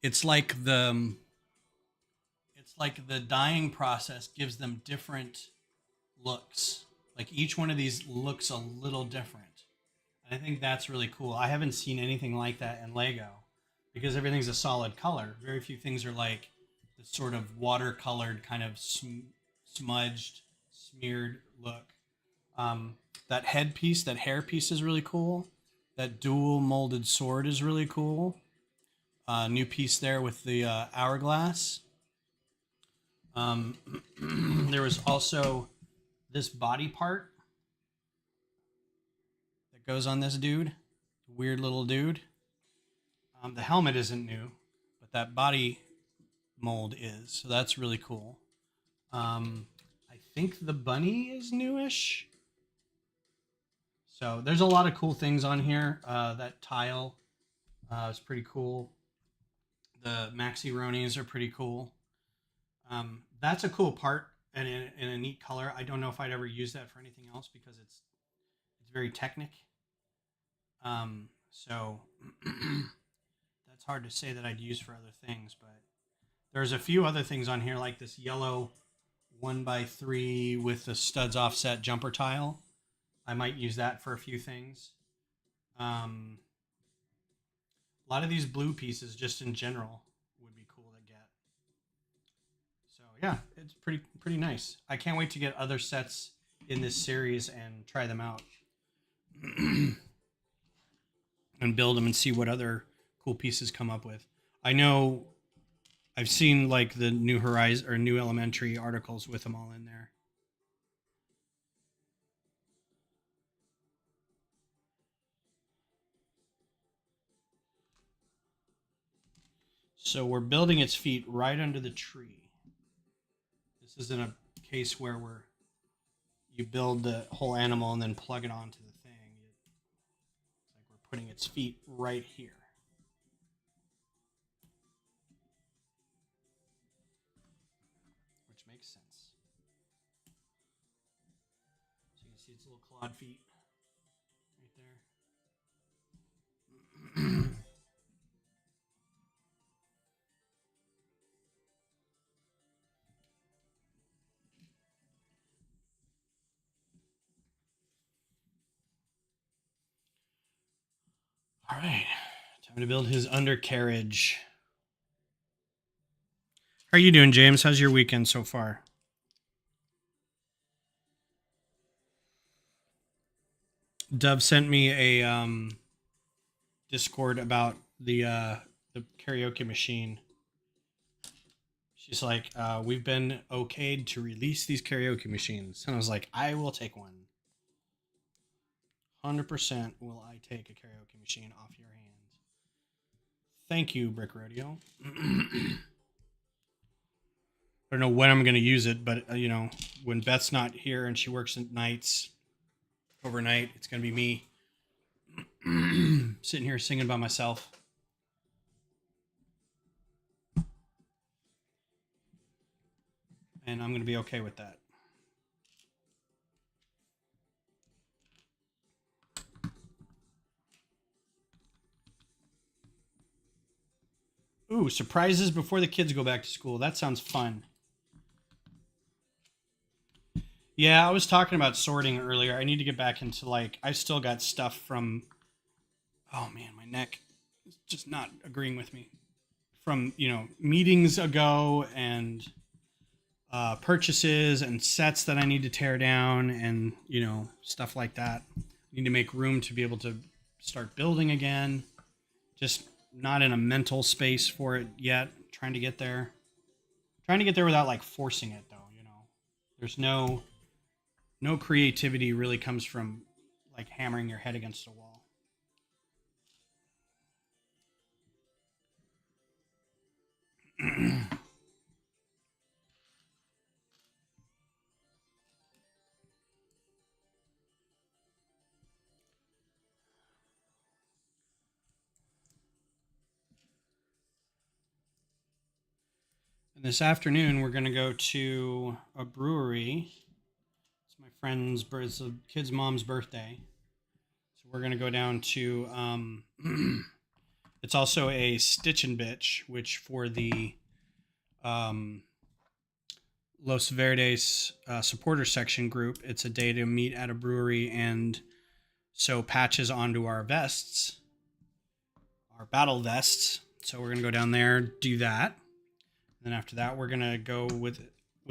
It's like the dyeing process gives them different looks. Like each one of these looks a little different. And I think that's really cool. I haven't seen anything like that in Lego because everything's a solid color. Very few things are like this sort of watercolored kind of smudged, smeared look. That headpiece, that hair piece is really cool. That dual molded sword is really cool. New piece there with the hourglass. There was also this body part that goes on this dude. Weird little dude. The helmet isn't new, but that body mold is. So that's really cool. I think the bunny is newish. So there's a lot of cool things on here. That tile is pretty cool. The maxi Ronis are pretty cool. That's a cool part and in a neat color. I don't know if I'd ever use that for anything else because it's very technic. So that's hard to say that I'd use for other things, but there's a few other things on here like this yellow 1x3 with the studs offset jumper tile. I might use that for a few things. A lot of these blue pieces just in general would be cool to get. So yeah, it's pretty nice. I can't wait to get other sets in this series and try them out. And build them and see what other cool pieces come up with. I know I've seen like the New Horizon or New Elementary articles with them all in there. So we're building its feet right under the tree. This isn't a case where you build the whole animal and then plug it onto the thing. It's like we're putting its feet right here. Which makes sense. So you can see its little clawed feet right there. All right, time to build his undercarriage. How are you doing, James? How's your weekend so far? Dove sent me a Discord about the karaoke machine. She's like, we've been okayed to release these karaoke machines. And I was like, I will take one. 100% will I take a karaoke machine off your hands. Thank you, Brick Rodeo. I don't know when I'm going to use it, but, when Beth's not here and she works at nights, overnight, it's going to be me sitting here singing by myself. And I'm going to be okay with that. Ooh, surprises before the kids go back to school. That sounds fun. Yeah, I was talking about sorting earlier. I need to get back into like I still got stuff from oh man, my neck is just not agreeing with me. From, meetings ago and purchases and sets that I need to tear down and, stuff like that. I need to make room to be able to start building again. Just not in a mental space for it yet. Trying to get there. Trying to get there without like forcing it though, There's no creativity really comes from like hammering your head against a wall. And this afternoon, we're going to go to a brewery. It's my friend's birth, it's a kid's mom's birthday. So we're going to go down to, it's also a Stitch and Bitch, which for the Los Verdes supporter section group, it's a day to meet at a brewery and sew patches onto our vests, our battle vests. So we're going to go down there, do that. Then after that, we're gonna go with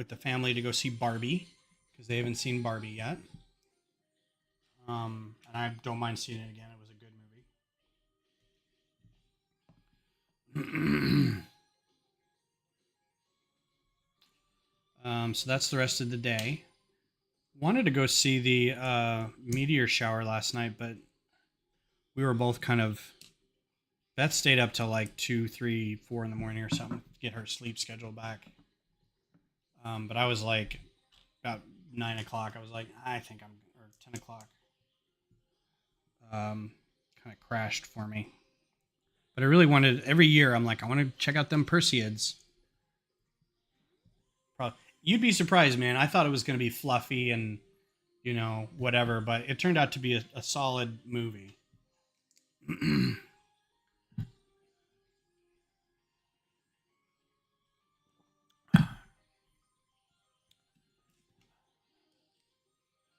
the family to go see Barbie because they haven't seen Barbie yet. And I don't mind seeing it again. It was a good movie. So that's the rest of the day. Wanted to go see the meteor shower last night, but we were both kind of. Beth stayed up till like 2, 3, 4 in the morning or something to get her sleep schedule back. But I was like, about 9 o'clock, I was like, I think or 10 o'clock. Kind of crashed for me. But I really wanted, every year, I'm like, I want to check out them Perseids. You'd be surprised, man. I thought it was going to be fluffy and, whatever, but it turned out to be a solid movie.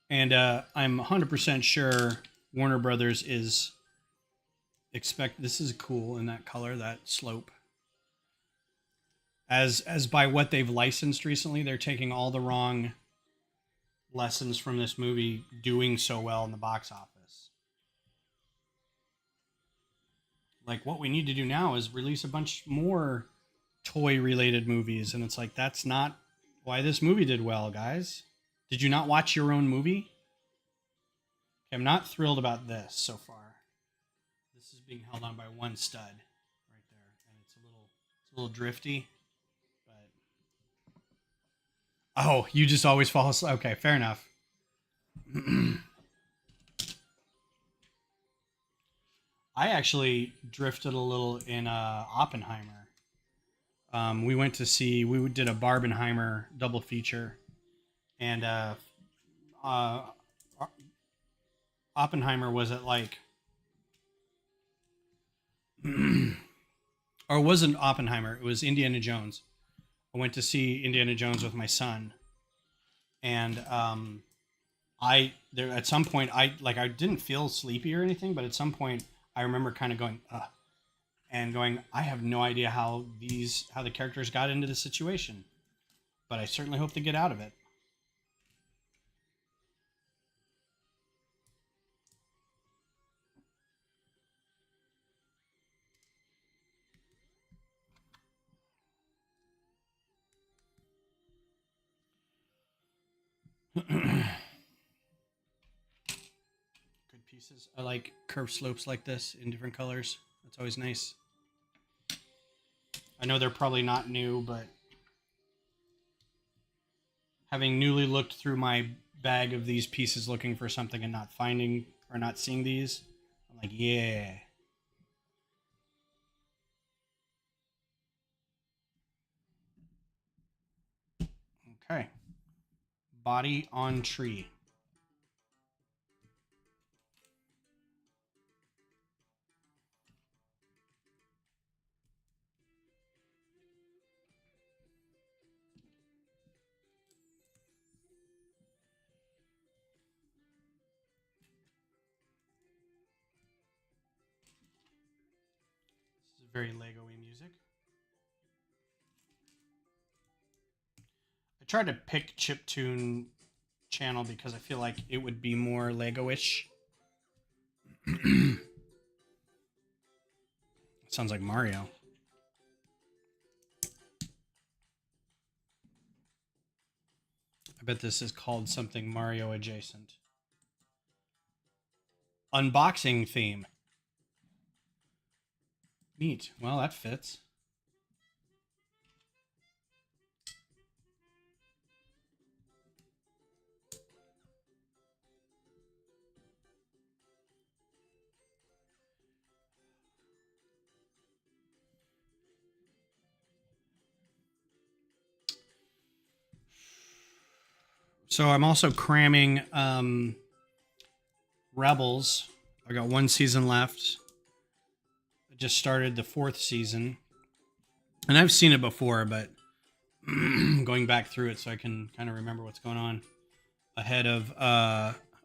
And I'm 100% sure Warner Brothers is this is cool in that color, that slope. As by what they've licensed recently, they're taking all the wrong lessons from this movie doing so well in the box office. Like what we need to do now is release a bunch more toy related movies, and it's like that's not why this movie did well, guys. Did you not watch your own movie? Okay, I'm not thrilled about this so far. This is being held on by one stud right there, and it's a little drifty. But oh, you just always fall asleep. Okay, fair enough. I actually drifted a little in Oppenheimer. We did a Barbenheimer double feature, and Oppenheimer was at like, or it wasn't Oppenheimer, it was Indiana Jones. I went to see Indiana Jones with my son, and at some point I didn't feel sleepy or anything, but at some point I remember kind of going, ugh, and going, I have no idea how the characters got into the situation, but I certainly hope they get out of it. Good pieces. I like curved slopes like this in different colors. That's always nice. I know they're probably not new, but having newly looked through my bag of these pieces looking for something and not finding or not seeing these, I'm like, yeah. Okay. Body on tree. Very Lego-y music. I tried to pick chiptune channel because I feel like it would be more Lego-ish. Sounds like Mario. I bet this is called something Mario adjacent. Unboxing theme. Neat. Well, that fits. So I'm also cramming Rebels. I got one season left. I just started the 4th season. And I've seen it before, but going back through it so I can kind of remember what's going on ahead of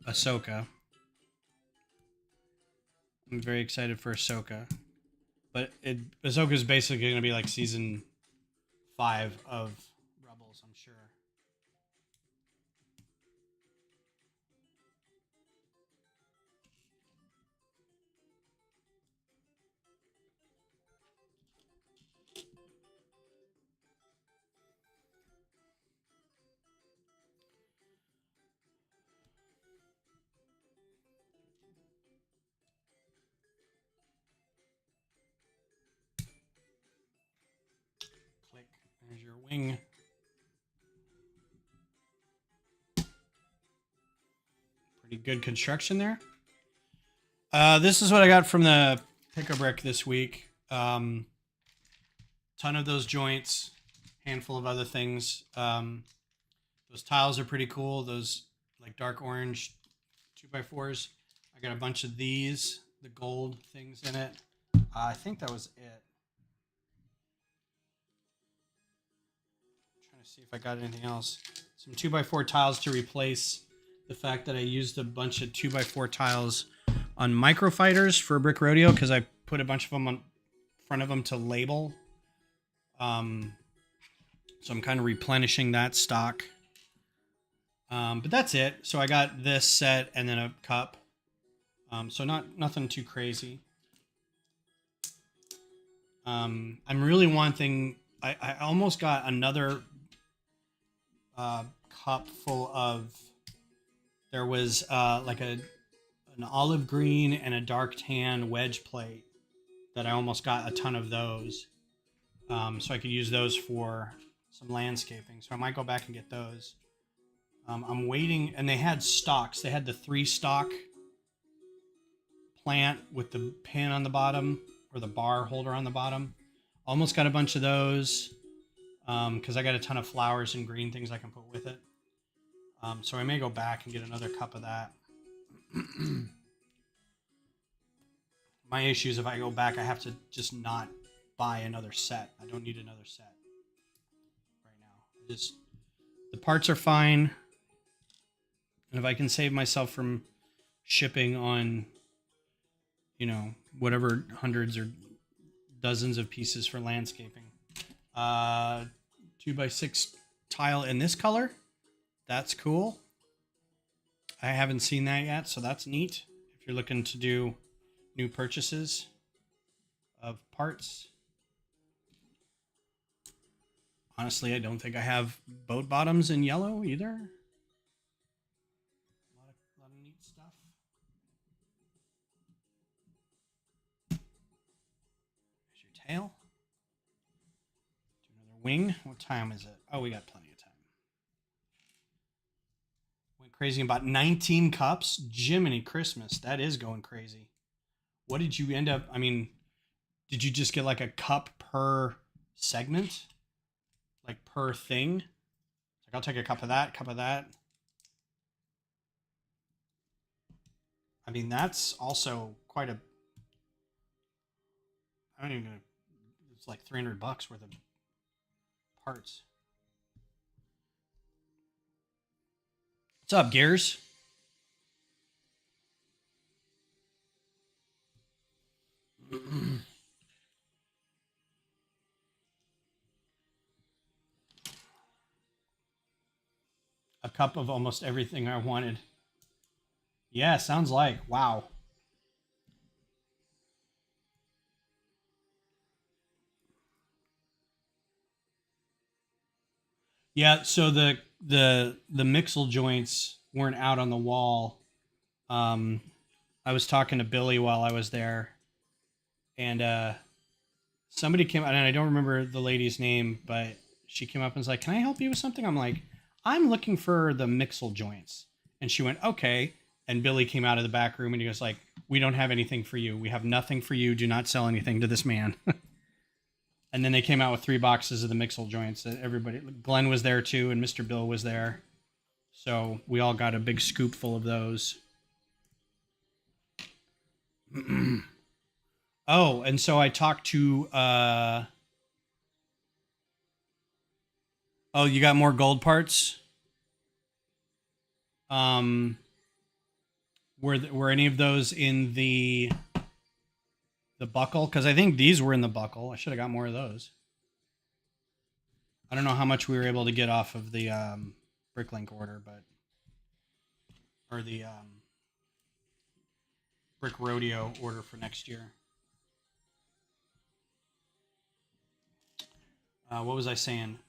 Ahsoka. I'm very excited for Ahsoka. But Ahsoka is basically going to be like season 5 of Rebels, I'm sure. Click. There's your wing. Pretty good construction there. This is what I got from the Pick-a-Brick this week. Ton of those joints, handful of other things. Those tiles are pretty cool. Those like dark orange 2x4s. I got a bunch of these, the gold things in it. I think that was it. I'm trying to see if I got anything else. Some 2x4 tiles to replace the fact that I used a bunch of 2x4 tiles on microfighters for Brick Rodeo because I put a bunch of them on front of them to label. So I'm kind of replenishing that stock. But that's it. So I got this set and then a cup. So nothing too crazy. I'm really wanting. I almost got another cup full of. There was like an olive green and a dark tan wedge plate that I almost got a ton of those. So I could use those for some landscaping. So I might go back and get those. I'm waiting, and they had stocks. They had the 3-stalk plant with the pin on the bottom or the bar holder on the bottom. Almost got a bunch of those because I got a ton of flowers and green things I can put with it. So I may go back and get another cup of that. My issue is if I go back, I have to just not buy another set. I don't need another set right now. The parts are fine. And if I can save myself from shipping on, whatever hundreds or dozens of pieces for landscaping. 2x6 tile in this color. That's cool. I haven't seen that yet, so that's neat. If you're looking to do new purchases of parts. Honestly, I don't think I have boat bottoms in yellow either. A lot of neat stuff. There's your tail. Do another wing. What time is it? Oh, we got plenty of time. Went crazy about 19 cups. Jiminy Christmas. That is going crazy. What did you end up? I mean, did you just get like a cup per segment? Like per thing? Like I'll take a cup of that, cup of that. I mean, that's also quite a. I don't even know. It's like $300 worth of parts. What's up, Gears? A cup of almost everything I wanted. Yeah, sounds like. Wow. Yeah, so the mixel joints weren't out on the wall. Um, I was talking to Billy while I was there, and somebody came out, and I don't remember the lady's name, but she came up and was like, "Can I help you with something?" I'm like, "I'm looking for the mixel joints," and she went, "Okay." And Billy came out of the back room and he goes like, "We don't have anything for you. We have nothing for you. Do not sell anything to this man." And then they came out with 3 boxes of the mixel joints. That everybody, Glenn was there too, and Mr. Bill was there. So we all got a big scoop full of those. Oh, and so I talked to. Oh, you got more gold parts. Um, were any of those in the buckle? Because I think these were in the buckle. I should have got more of those. I don't know how much we were able to get off of the Bricklink order, but or the Brick Rodeo order for next year. What was I saying?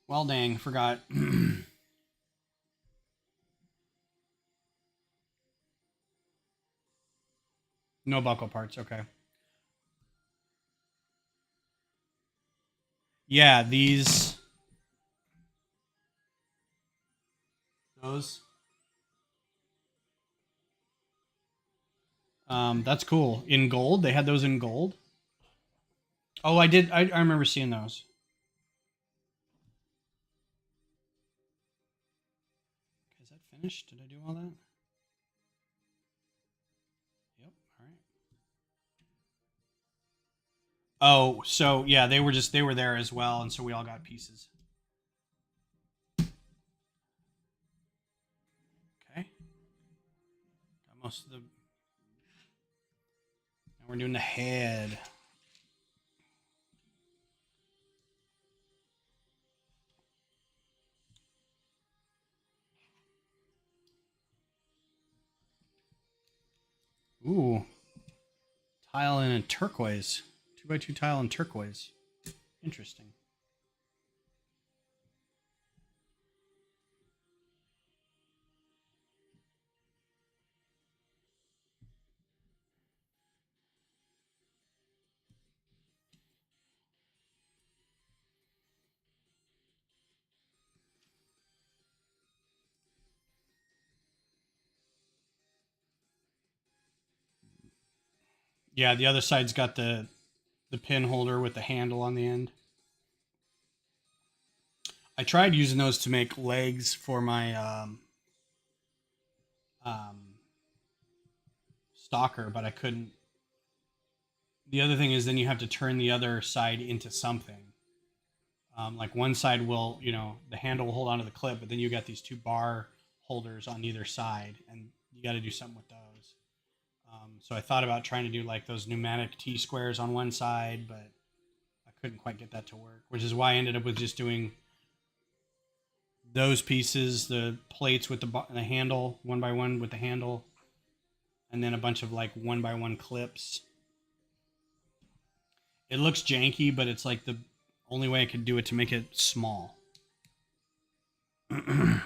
Well, dang, forgot. No buckle parts. Okay. Yeah, those. That's cool. In gold, they had those in gold. Oh, I did. I remember seeing those. Okay, is that finished? Did I do all that? Yep. All right. Oh, so yeah, they were there as well, and so we all got pieces. Okay. Got most of the. Now we're doing the head. Ooh, tile in a turquoise. 2x2 tile in turquoise. Interesting. Yeah, the other side's got the pin holder with the handle on the end. I tried using those to make legs for my um, stalker, but I couldn't. The other thing is, then you have to turn the other side into something. Like one side will, the handle will hold onto the clip, but then you got these two bar holders on either side, and you got to do something with those. So I thought about trying to do like those pneumatic T squares on one side, but I couldn't quite get that to work, which is why I ended up with just doing those pieces, the plates with the handle, one by one with the handle, and then a bunch of like one by one clips. It looks janky, but it's like the only way I could do it to make it small.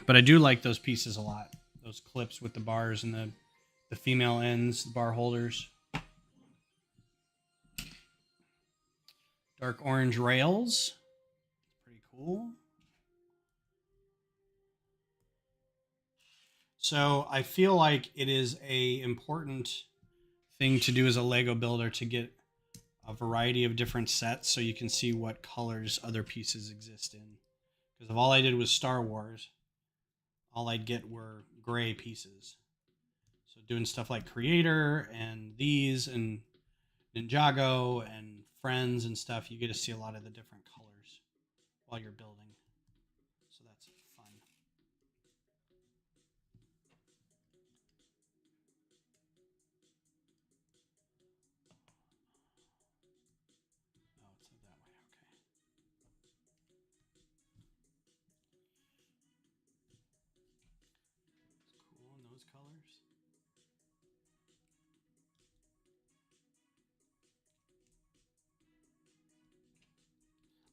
But I do like those pieces a lot. Those clips with the bars and the female ends, the bar holders. Dark orange rails. Pretty cool. So I feel like it is a important thing to do as a Lego builder to get a variety of different sets so you can see what colors other pieces exist in. Because if all I did was Star Wars, all I'd get were gray pieces. So doing stuff like Creator and these and Ninjago and Friends and stuff, you get to see a lot of the different colors while you're building. So that's fun.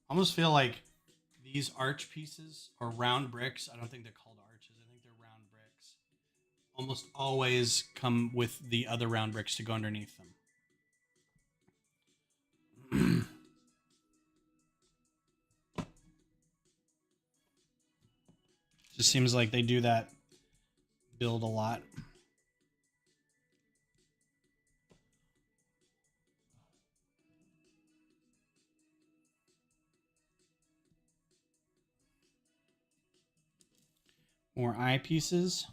I almost feel like these arch pieces or round bricks, I don't think they're called arches. I think they're round bricks. Almost always come with the other round bricks to go underneath them. Just seems like they do that build a lot. More eyepieces.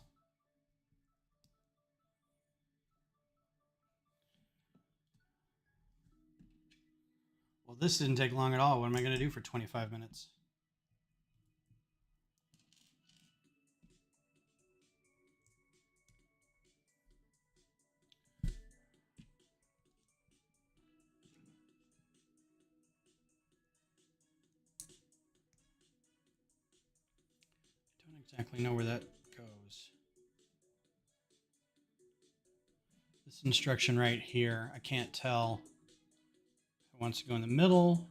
Well, this didn't take long at all. What am I going to do for 25 minutes? I don't exactly know where that goes. This instruction right here, I can't tell if it wants to go in the middle.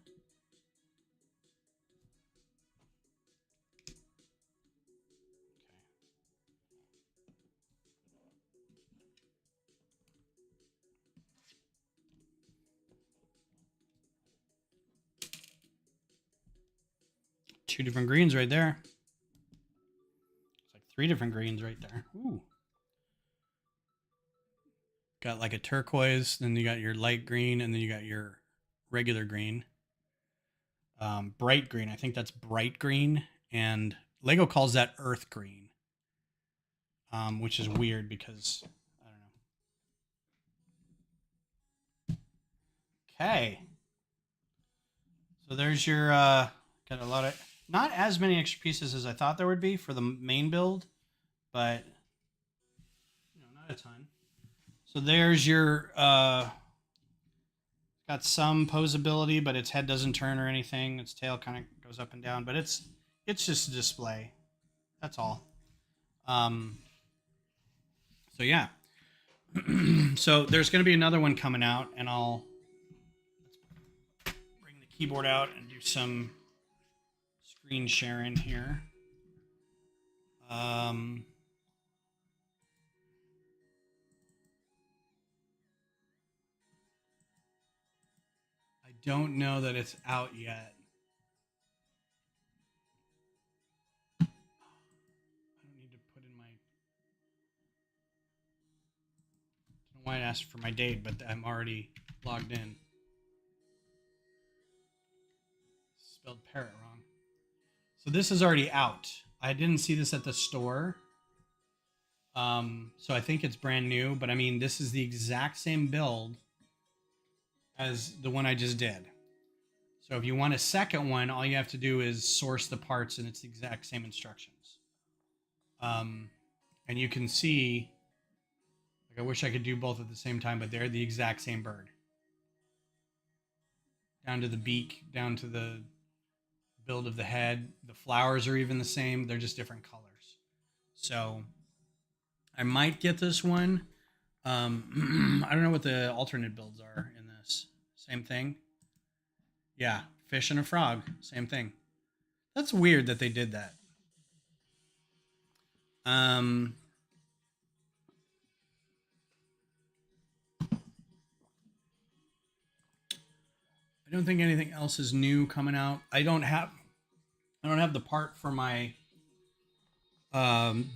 Two different greens right there. It's like three different greens right there. Ooh. Got like a turquoise, then you got your light green, and then you got your regular green. Bright green. I think that's bright green. And Lego calls that earth green, which is weird because, I don't know. Okay. So there's your, got a lot of, not as many extra pieces as I thought there would be for the main build, but, not a ton. So there's your, got some posability, but its head doesn't turn or anything. Its tail kind of goes up and down, but it's just a display. That's all. So yeah. So there's going to be another one coming out, and I'll bring the keyboard out and do some screen sharing here. I don't know that it's out yet. I don't need to put in my... I don't know why it asked for my date, but I'm already logged in. Spelled parrot wrong. So this is already out. I didn't see this at the store. So I think it's brand new, but I mean, this is the exact same build as the one I just did. So if you want a second one, all you have to do is source the parts, and it's the exact same instructions. And you can see, like, I wish I could do both at the same time, but they're the exact same bird. Down to the beak, down to the build of the head. The flowers are even the same. They're just different colors. So I might get this one. I don't know what the alternate builds are in this. Same thing. Yeah, fish and a frog. Same thing. That's weird that they did that. I don't think anything else is new coming out. I don't have the part for my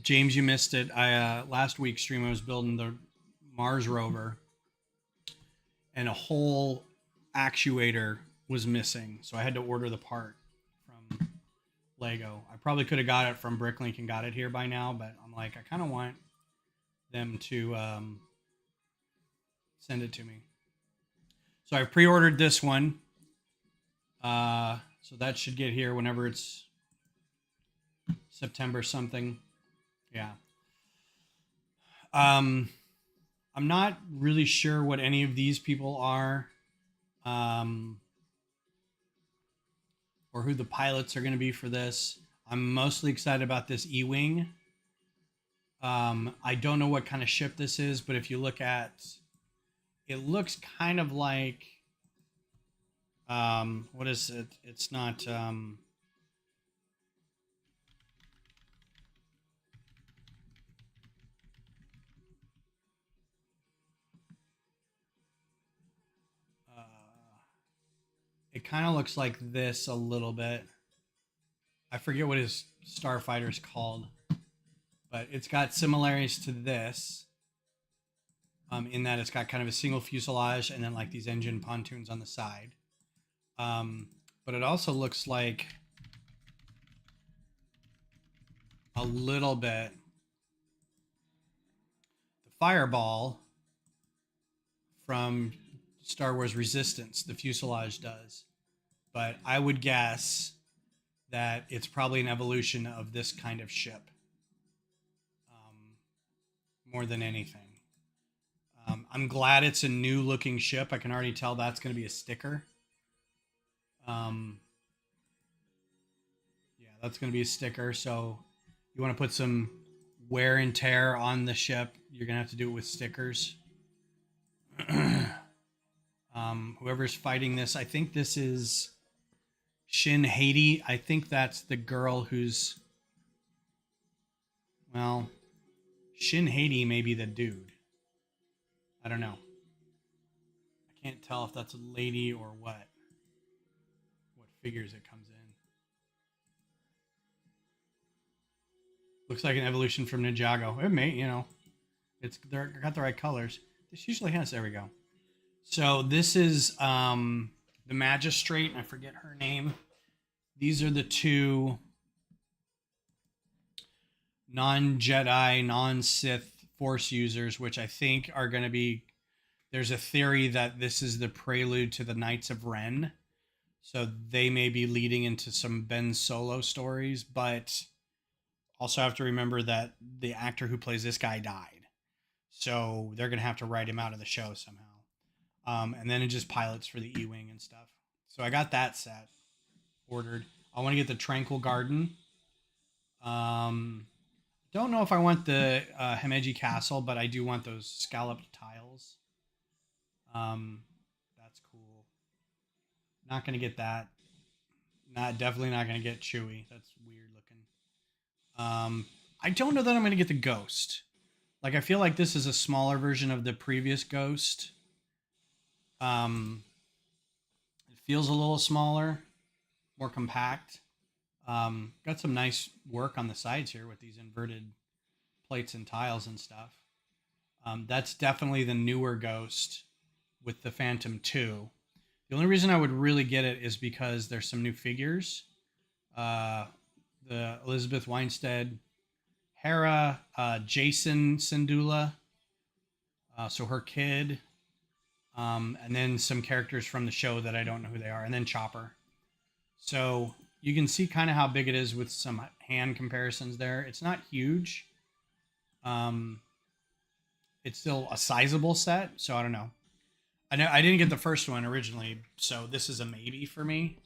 James, you missed it. I last week's stream I was building the Mars rover, and a whole actuator was missing, so I had to order the part from Lego. I probably could have got it from Bricklink and got it here by now, but I'm like, I kind of want them to send it to me. So I pre-ordered this one. So that should get here whenever it's September something. Yeah. I'm not really sure what any of these people are, or who the pilots are going to be for this. I'm mostly excited about this E-Wing. I don't know what kind of ship this is, but if you look at, it looks kind of like, what is it? It's not, uh, it kind of looks like this a little bit. I forget what his starfighter is called, but it's got similarities to this, in that it's got kind of a single fuselage and then like these engine pontoons on the side. But it also looks like a little bit the fireball from Star Wars Resistance, the fuselage does. But I would guess that it's probably an evolution of this kind of ship, more than anything. I'm glad it's a new looking ship. I can already tell that's going to be a sticker. Um, yeah, that's going to be a sticker. So you want to put some wear and tear on the ship, you're going to have to do it with stickers. Whoever's fighting this, I think this is Shin Haiti. I think that's the girl who's, well, Shin Haiti may be the dude. I don't know. I can't tell if that's a lady or what figures it comes in. Looks like an evolution from Ninjago. It may, they're got the right colors. This usually has, there we go. So this is the Magistrate, and I forget her name. These are the two non-Jedi, non-Sith Force users, which I think are going to be, there's a theory that this is the prelude to the Knights of Ren. So they may be leading into some Ben Solo stories, but also have to remember that the actor who plays this guy died. So they're going to have to write him out of the show somehow. And then it just pilots for the E-Wing and stuff. So I got that set ordered. I want to get the Tranquil Garden. Don't know if I want the Himeji Castle, but I do want those scalloped tiles. That's cool. Not going to get that. Definitely not going to get Chewie. That's weird looking. I don't know that I'm going to get the Ghost. Like, I feel like this is a smaller version of the previous Ghost. It feels a little smaller, more compact. Got some nice work on the sides here with these inverted plates and tiles and stuff. That's definitely the newer Ghost with the Phantom 2. The only reason I would really get it is because there's some new figures. The Elizabeth Weinstead, Hera, Jason Syndulla, so her kid, and then some characters from the show that I don't know who they are, and then Chopper. So you can see kind of how big it is with some hand comparisons there. It's not huge. It's still a sizable set, so I don't know. I know I didn't get the first one originally, so this is a maybe for me.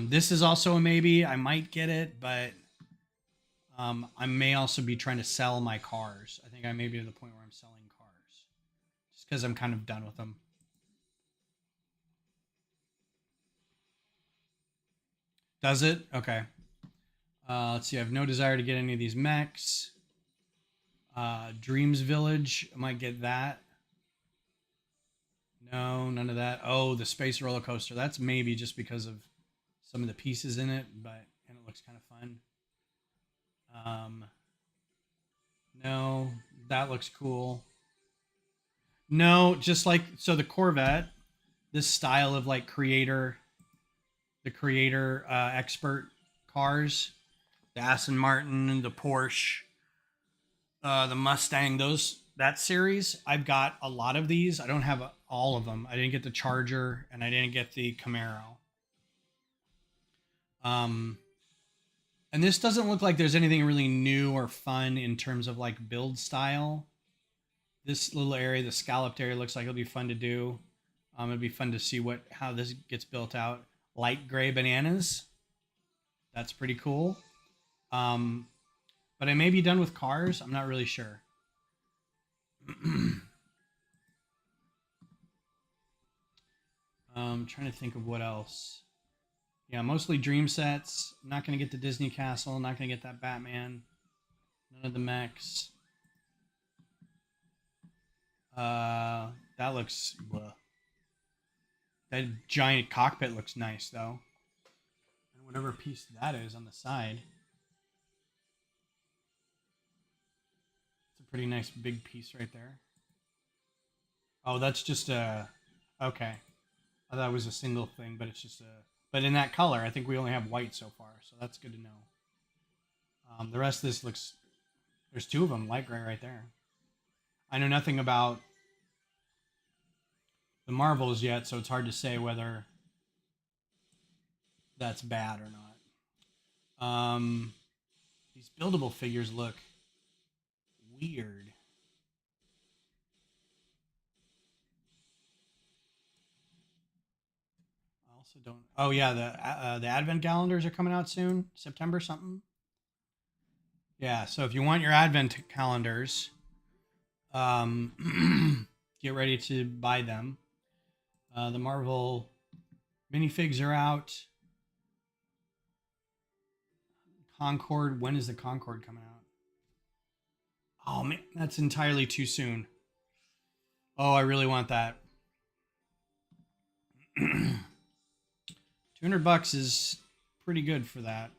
This is also a maybe. I might get it, but I may also be trying to sell my cars. I think I may be to the point where I'm selling cars, just because I'm kind of done with them. Does it? Okay. Let's see. I have no desire to get any of these mechs. Dreamzzz Village. I might get that. No, none of that. Oh, the space roller coaster. That's maybe just because of some of the pieces in it, and it looks kind of fun. No, that looks cool. No, just like, so the Corvette, this style of like the creator expert cars, the Aston Martin, the Porsche, the Mustang, that series. I've got a lot of these. I don't have all of them. I didn't get the Charger and I didn't get the Camaro. And this doesn't look like there's anything really new or fun in terms of like build style. This little area, the scalloped area, looks like it'll be fun to do. It'll be fun to see how this gets built out. Light gray bananas. That's pretty cool. But I may be done with cars. I'm not really sure. Trying to think of what else. Yeah, mostly dream sets. Not going to get the Disney Castle. Not going to get that Batman. None of the mechs. That looks... Bleh. That giant cockpit looks nice, though. And whatever piece that is on the side. It's a pretty nice big piece right there. Oh, that's just a... Okay. I thought it was a single thing, but it's just a... But in that color, I think we only have white so far, so that's good to know. The rest of this looks... There's two of them, light gray right there. I know nothing about the Marvels yet, so it's hard to say whether that's bad or not. These buildable figures look weird. I also don't... Oh yeah, the Advent calendars are coming out soon, September something. Yeah, so if you want your Advent calendars, get ready to buy them. The Marvel minifigs are out. Concord, when is the Concord coming out? Oh man, that's entirely too soon. Oh, I really want that. $200 is pretty good for that.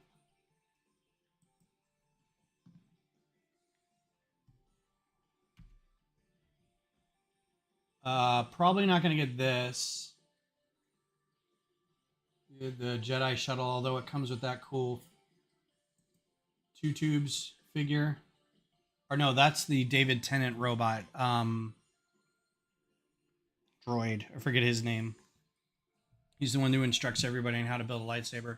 Probably not going to get this. The Jedi shuttle, although it comes with that cool 2 tubes figure. Or no, that's the David Tennant robot. Droid. I forget his name. He's the one who instructs everybody on how to build a lightsaber.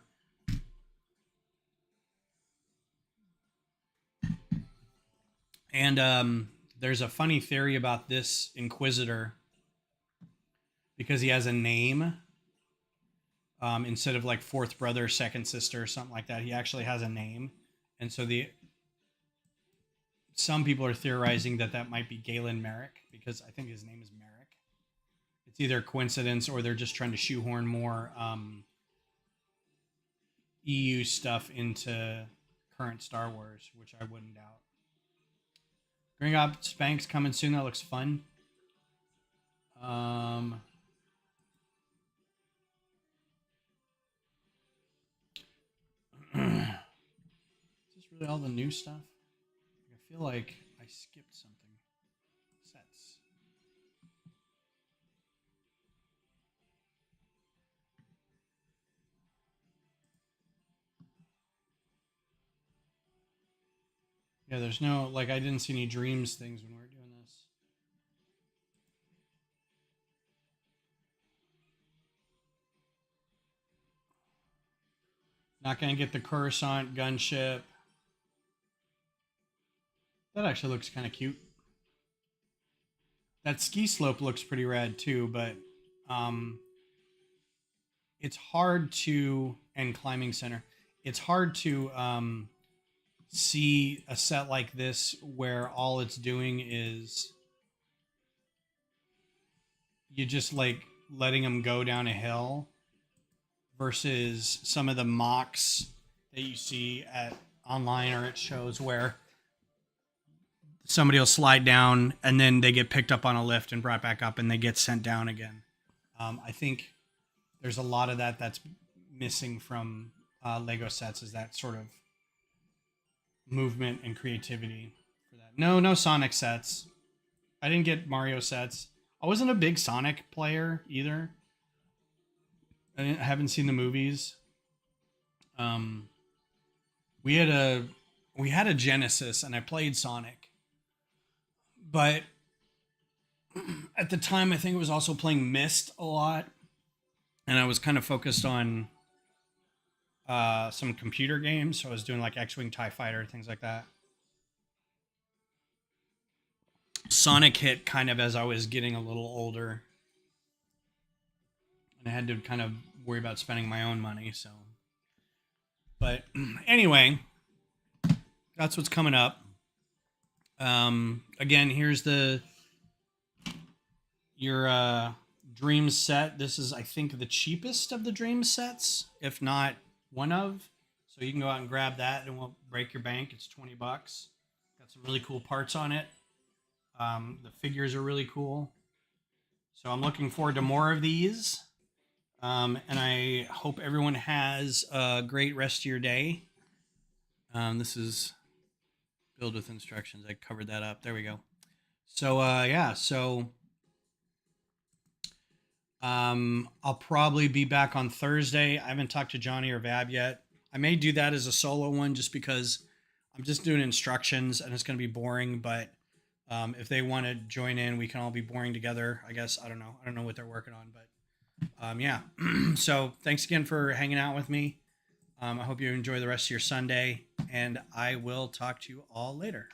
And there's a funny theory about this Inquisitor. Because he has a name. Instead of like fourth brother, second sister, or something like that. He actually has a name. And so some people are theorizing that might be Galen Merrick. Because I think his name is Merrick. It's either coincidence or they're just trying to shoehorn more EU stuff into current Star Wars, which I wouldn't doubt. Green Ops Bank's coming soon. That looks fun. Is this really all the new stuff? I feel like I skipped something. Sets. Yeah, there's no, like, I didn't see any Dreamzzz things when we were doing this. Not going to get the Coruscant gunship. That actually looks kind of cute. That ski slope looks pretty rad too, but it's hard to, and climbing center, it's hard to see a set like this where all it's doing is you just like letting them go down a hill versus some of the mocks that you see at online or at shows where somebody will slide down and then they get picked up on a lift and brought back up and they get sent down again. I think there's a lot of that's missing from Lego sets, is that sort of movement and creativity for that. No Sonic sets. I didn't get Mario sets. I wasn't a big Sonic player either. I haven't seen the movies. We had a Genesis and I played Sonic, but at the time I think it was also playing Myst a lot, and I was kind of focused on some computer games, so I was doing like X-Wing, TIE Fighter, things like that. Sonic hit kind of as I was getting a little older, and I had to kind of worry about spending my own money. So, but anyway, that's what's coming up. Again, here's your Dreamzzz set. This is, I think, the cheapest of the Dreamzzz sets, if not one of. So you can go out and grab that and it won't break your bank. It's 20 bucks. Got some really cool parts on it. The figures are really cool. So I'm looking forward to more of these. And I hope everyone has a great rest of your day. This is build with instructions. I covered that up. There we go. So, yeah, so I'll probably be back on Thursday. I haven't talked to Johnny or Vab yet. I may do that as a solo one just because I'm just doing instructions and it's going to be boring. But if they want to join in, we can all be boring together, I guess. I don't know. I don't know what they're working on, but yeah. So thanks again for hanging out with me. I hope you enjoy the rest of your Sunday, and I will talk to you all later.